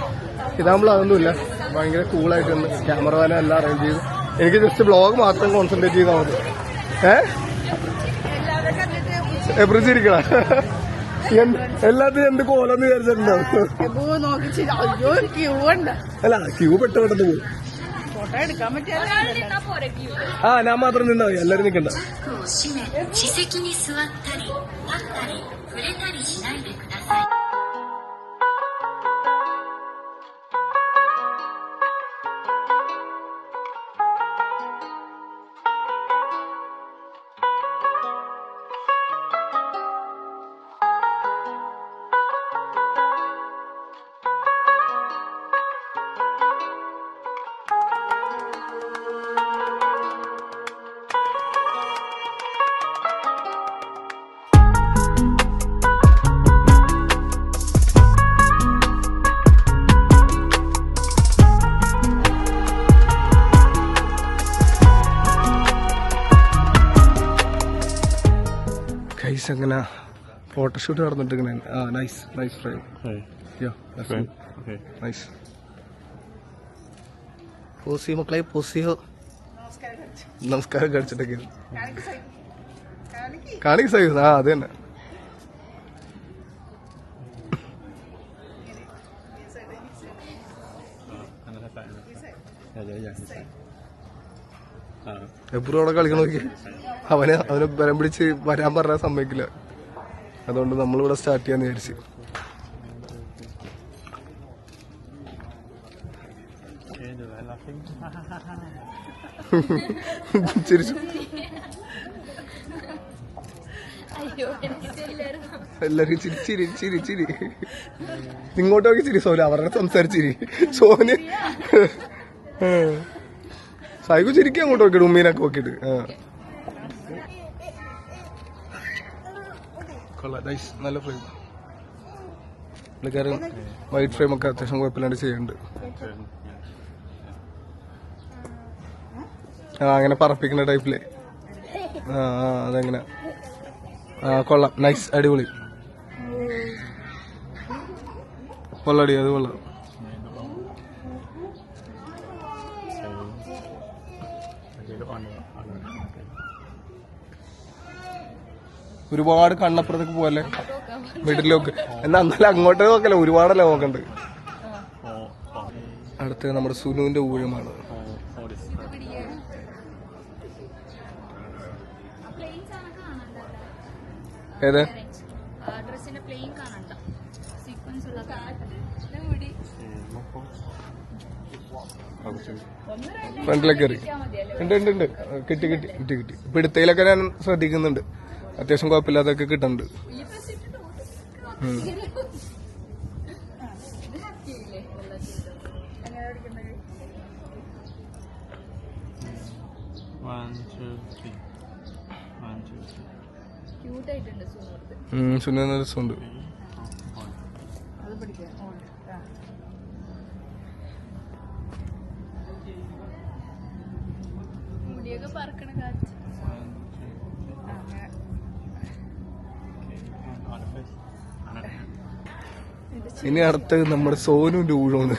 ഇതാകുമ്പോൾ അതൊന്നുമില്ല, ഭയങ്കര കൂളായിട്ടുണ്ട്. ക്യാമറമാനെ എല്ലാം അറേഞ്ച് ചെയ്തു. എനിക്ക് ജസ്റ്റ് വ്ളോഗ് മാത്രം കോൺസെൻട്രേറ്റ് ചെയ്താൽ മതി. എബ്രിച്ചിരിക്കണ എല്ലാത്തിനും എന്ത് കോലെന്ന് വിചാരിച്ചിട്ടുണ്ടാവും. നോക്കി അയ്യോ ക്യൂ ഉണ്ട്. അല്ല ക്യൂ പെട്ടെന്ന് പോകും. ഫോട്ടോ എടുക്കാൻ പറ്റിയ ഞാൻ മാത്രം നിന്നാ മതി, എല്ലാരും നിൽക്കണ്ട. 閉め、歯石に座ったり、立ったり、触れたりしないでください。ഗൈസ് അങ്ങനെ ഫോട്ടോഷൂട്ട് നടന്നിട്ടിരിക്കണേ. Nice nice frame. നൈസ്. പോസിയോ മക്കളെ, പോസിയോ. നമസ്കാരം കഴിച്ചിട്ടൊക്കെ കാണിക്ക് സൈസ്. അത് തന്നെ. എപ്പോഴും അവിടെ കളിക്കണം നോക്കി. അവനെ ബലം പിടിച്ച് വരാൻ പറഞ്ഞാൽ സമ്മതിക്കില്ല. അതുകൊണ്ട് നമ്മളിവിടെ സ്റ്റാർട്ട് ചെയ്യാന്ന് വിചാരിച്ചു. ചിരിച്ചു. എല്ലാരും ചിരി ചിരി ചിരി ചിരി. ഇങ്ങോട്ട് നോക്കി ചിരി. സോന അവരുടെ സംസാരിച്ചിരി. സോന് സായിക്കു ചിരിക്കും അങ്ങോട്ട് നോക്കിയിട്ട് ഉമ്മീനൊക്കെ നോക്കിയിട്ട്. കൊള്ളാം. നൈസ്. നല്ല ഫ്രെയിം. പുള്ളിക്കാരൻ വൈറ്റ് ഫ്രെയിം ഒക്കെ അത്യാവശ്യം കുഴപ്പമില്ലാണ്ട് ചെയ്യുന്നുണ്ട്. അങ്ങനെ പറപ്പിക്കുന്ന ടൈപ്പില്. അതെങ്ങനെ. കൊള്ളാം. നൈസ്. അടിപൊളി. കൊള്ളടി. അത് കൊള്ളാം. ഒരുപാട് കണ്ണപ്പുറത്തേക്ക് പോവല്ലേ മിഡിലൊക്കെ. എന്നാ എന്നാലും അങ്ങോട്ടേ നോക്കല്ലേ, ഒരുപാടല്ലേ നോക്കണ്ട്. അടുത്ത് നമ്മുടെ സുനുവിന്റെ ഊഴമാണ്. ഏത് ഫ്രണ്ടിലേക്ക് കയറി. ഉണ്ട് ഉണ്ട് ഉണ്ട്. കിട്ടി കിട്ടി കിട്ടി കിട്ടി. ഇപ്പൊ ഇടുത്തയിലൊക്കെ ഞാൻ ശ്രദ്ധിക്കുന്നുണ്ട്. അത്യാവശ്യം കുഴപ്പമില്ലാതൊക്കെ കിട്ടുന്നുണ്ട്. സുന രസമുണ്ട്. ഇനി അടുത്ത് നമ്മുടെ സോനുവിന്റെ ഊഴമാണ്.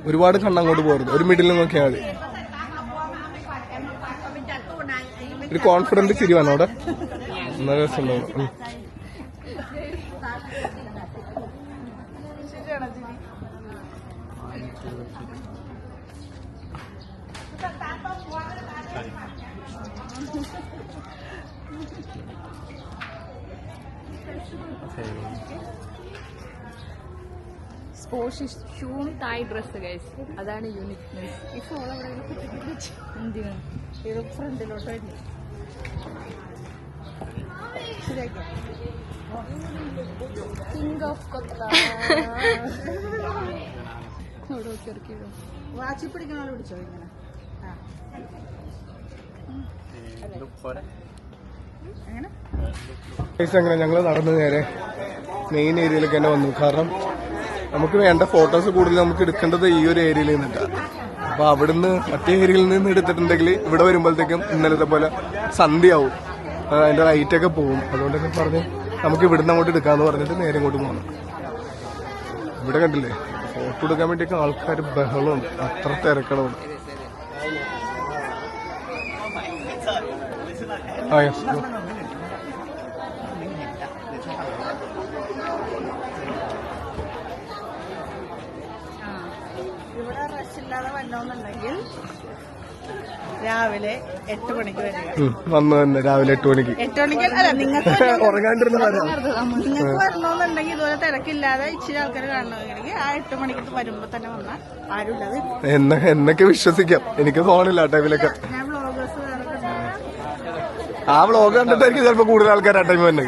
ഒരുപാട് കണ്ണങ്ങോട്ട് പോകരുത്. ഒരു മിഡിൽ നോക്കിയാൽ മതി. ഒരു കോൺഫിഡന്റ് ചിരി വേണം അവിടെ. നല്ല രസമുണ്ടാവും. സ്പോർട്സ് ഷൂവും തായ് ഡ്രസ് ഗൈസ്. അതാണ് യൂണിക്നെസ്. ഫ്രണ്ടിലോട്ട് കിങ് ഓഫ് കൊത്ത. വാച്ചി പിടിക്കണോ പിടിച്ചോ ഇങ്ങനെ. അങ്ങനെ ഞങ്ങൾ നടന്നു നേരെ മെയിൻ ഏരിയയിലേക്ക് തന്നെ വന്നു. കാരണം നമുക്ക് വേണ്ട ഫോട്ടോസ് കൂടുതൽ നമുക്ക് എടുക്കേണ്ടത് ഈ ഒരു ഏരിയയിൽ നിന്നിട്ടാണ്. അപ്പൊ അവിടുന്ന് മറ്റേ ഏരിയയിൽ നിന്ന് എടുത്തിട്ടുണ്ടെങ്കിൽ ഇവിടെ വരുമ്പോഴത്തേക്കും ഇന്നലത്തെ പോലെ സന്ധ്യയാവും. അതിന്റെ റൈറ്റൊക്കെ പോകും. അതുകൊണ്ടൊക്കെ പറഞ്ഞ് നമുക്ക് ഇവിടുന്ന് അങ്ങോട്ട് എടുക്കാന്ന് പറഞ്ഞിട്ട് നേരെ ഇങ്ങോട്ട് പോകണം. ഇവിടെ കണ്ടില്ലേ ഫോട്ടോ എടുക്കാൻ വേണ്ടിയൊക്കെ ആൾക്കാർ ബഹളമുണ്ട്, അത്ര തിരക്കണമുണ്ട്. ആ യെസ്. ഇവിടെ റഷ് ഇല്ലാതെ വന്നോന്നുണ്ടെങ്കിൽ രാവിലെ 8 മണിക്ക് വരിക. വന്നു തന്നെ രാവിലെ 8 മണിക്ക്. 8 മണിക്ക് അല്ല, നിങ്ങൾക്ക് ഉറങ്ങാണ്ടിരുന്ന നിങ്ങൾക്ക് വരണമെന്നുണ്ടെങ്കിൽ ഇതുപോലെ തിരക്കില്ലാതെ ഇച്ചിരി ആൾക്കാർ കാണണമെങ്കിൽ ആ 8 മണിക്ക് വരുമ്പോ തന്നെ വന്നാൽ ആരും ഇല്ലാതെ. എന്നൊക്കെ വിശ്വസിക്കാം, എനിക്ക് ഫോണില്ല ആ ടൈമിലൊക്കെ. ഞാൻ വ്ളോഗേഴ്സ് വേറെ കണ്ടു. ആ വ്ളോഗ് കണ്ടിട്ടായിരിക്കും ചിലപ്പോ കൂടുതൽ ആൾക്കാർ ആ ടൈം തന്നെ.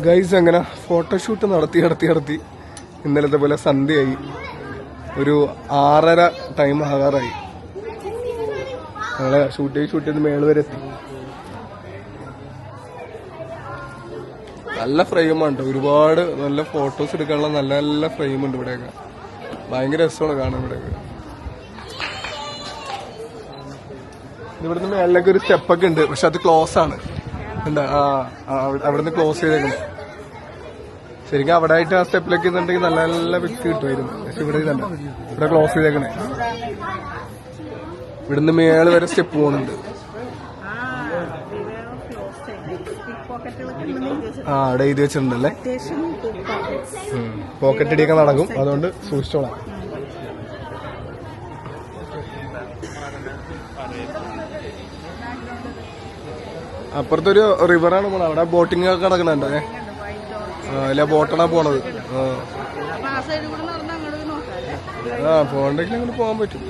ഗൈസ് അങ്ങനെ ഫോട്ടോഷൂട്ട് നടത്തി ഇന്നലത്തെ പോലെ സന്ധ്യയായി. ഒരു 6:30 ടൈം ആകാറായി. ഞങ്ങളെ ഷൂട്ട് ചെയ്ത് മേള് വരെ എത്തി. നല്ല ഫ്രെയിമാണ് കേട്ടോ, ഒരുപാട് നല്ല ഫോട്ടോസ് എടുക്കാനുള്ള നല്ല നല്ല ഫ്രെയിമുണ്ട് ഇവിടെയൊക്കെ. ഭയങ്കര രസമാണ് കാണാൻ ഇവിടെയൊക്കെ. ഇവിടുന്ന് മേളിലേക്ക് ഒരു സ്റ്റെപ്പൊക്കെ ഉണ്ട്, പക്ഷെ അത് ക്ലോസ് ആണ്. എന്താ അവിടുന്ന് ക്ലോസ് ചെയ്തേക്കണം. ശരിക്കും അവിടെ ആയിട്ട് ആ സ്റ്റെപ്പിലൊക്കെ ഇന്നുണ്ടെങ്കിൽ നല്ല നല്ല വ്യക്തി കിട്ടുമായിരുന്നു. പക്ഷെ ഇവിടെ ഇതല്ല, ഇവിടെ ക്ലോസ് ചെയ്തേക്കണേ. ഇവിടുന്ന് മേള് വരെ സ്റ്റെപ്പ് പോകുന്നുണ്ട്. ആ അവിടെ എഴുതി വെച്ചിട്ടുണ്ടല്ലേ, പോക്കറ്റ് അടിയൊക്കെ നടക്കും, അതുകൊണ്ട് സൂക്ഷിച്ചോളാം. അപ്പുറത്തൊരു റിവറാണ് പോണത്, അവിടെ ബോട്ടിംഗ് ഒക്കെ നടക്കണേ. അല്ല ബോട്ടാണ് പോണത്. ആ പോകണ്ടെങ്കിൽ അങ്ങനെ പോകാൻ പറ്റും.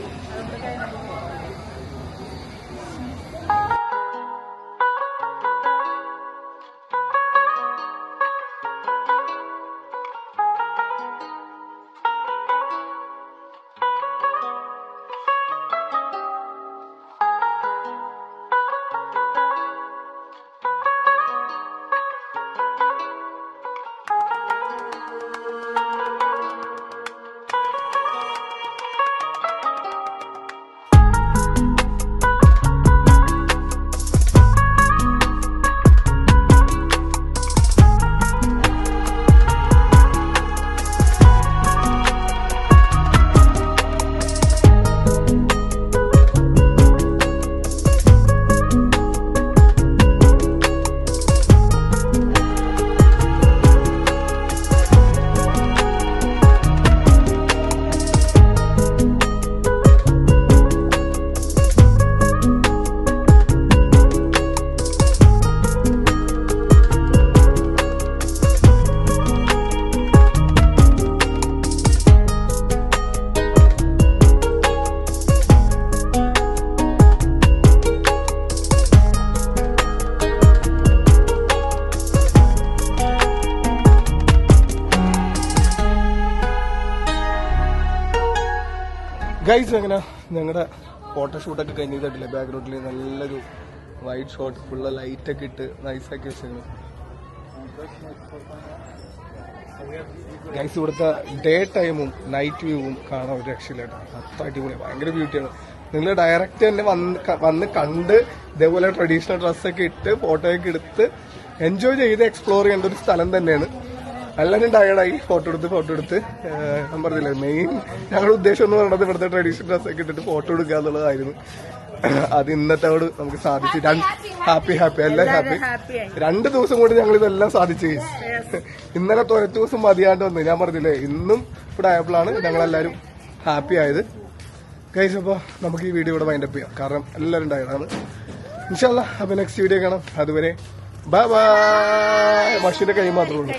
ഗൈസ് അങ്ങനെ ഞങ്ങളുടെ ഫോട്ടോഷൂട്ടൊക്കെ കഴിഞ്ഞിട്ടില്ലേ, ബാക്ക്ഗ്രൗണ്ടിൽ നല്ലൊരു വൈറ്റ് ഷോട്ട് ഫുള്ള് ലൈറ്റൊക്കെ ഇട്ട് നൈസാക്കി വെച്ചേക്കുന്നു. ഗൈസ് ഇവിടുത്തെ ഡേ ടൈമും നൈറ്റ് വ്യൂവും കാണാൻ ഒരു രക്ഷയില്ലാട്ടോ, അത്ര അടിപൊളി, ഭയങ്കര ബ്യൂട്ടിയാണ്. നിങ്ങൾ ഡയറക്റ്റ് തന്നെ വന്ന് കണ്ട് ഇതേപോലെ ട്രഡീഷണൽ ഡ്രസ്സൊക്കെ ഇട്ട് ഫോട്ടോയൊക്കെ എടുത്ത് എൻജോയ് ചെയ്ത് എക്സ്പ്ലോർ ചെയ്യേണ്ട ഒരു സ്ഥലം തന്നെയാണ്. എല്ലാവരും ടയർഡായി ഫോട്ടോ എടുത്ത് ഞാൻ പറഞ്ഞില്ലേ മെയിൻ ഞങ്ങളുടെ ഉദ്ദേശം എന്ന് പറയുന്നത് ഇവിടുത്തെ ട്രഡീഷണൽ ഡ്രസ്സൊക്കെ ഇട്ടിട്ട് ഫോട്ടോ എടുക്കുക എന്നുള്ളതായിരുന്നു. അത് ഇന്നത്തോട് നമുക്ക് സാധിച്ചു. ഹാപ്പി എല്ലാം ഹാപ്പി. 2 ദിവസം കൊണ്ട് ഞങ്ങൾ ഇതെല്ലാം സാധിച്ചു. ഇന്നലെ ഒരൊറ്റ ദിവസം മതിയാണ്ട് വന്നു. ഞാൻ പറഞ്ഞില്ലേ ഇന്നും ഇവിടെ ആയപ്പോഴാണ് ഞങ്ങളെല്ലാവരും ഹാപ്പി ആയത്. ഗൈസ് അപ്പോൾ നമുക്ക് ഈ വീഡിയോ ഇവിടെ വൈൻഡപ്പ് ചെയ്യാം, കാരണം എല്ലാവരും ടയർഡാണ്. ഇൻഷാ അല്ലാഹ് അപ്പോൾ നെക്സ്റ്റ് വീഡിയോ കാണാം. അതുവരെ ബൈ ബൈ. മഷീന്റെ കൈ മാത്രമേ ഉള്ളൂ.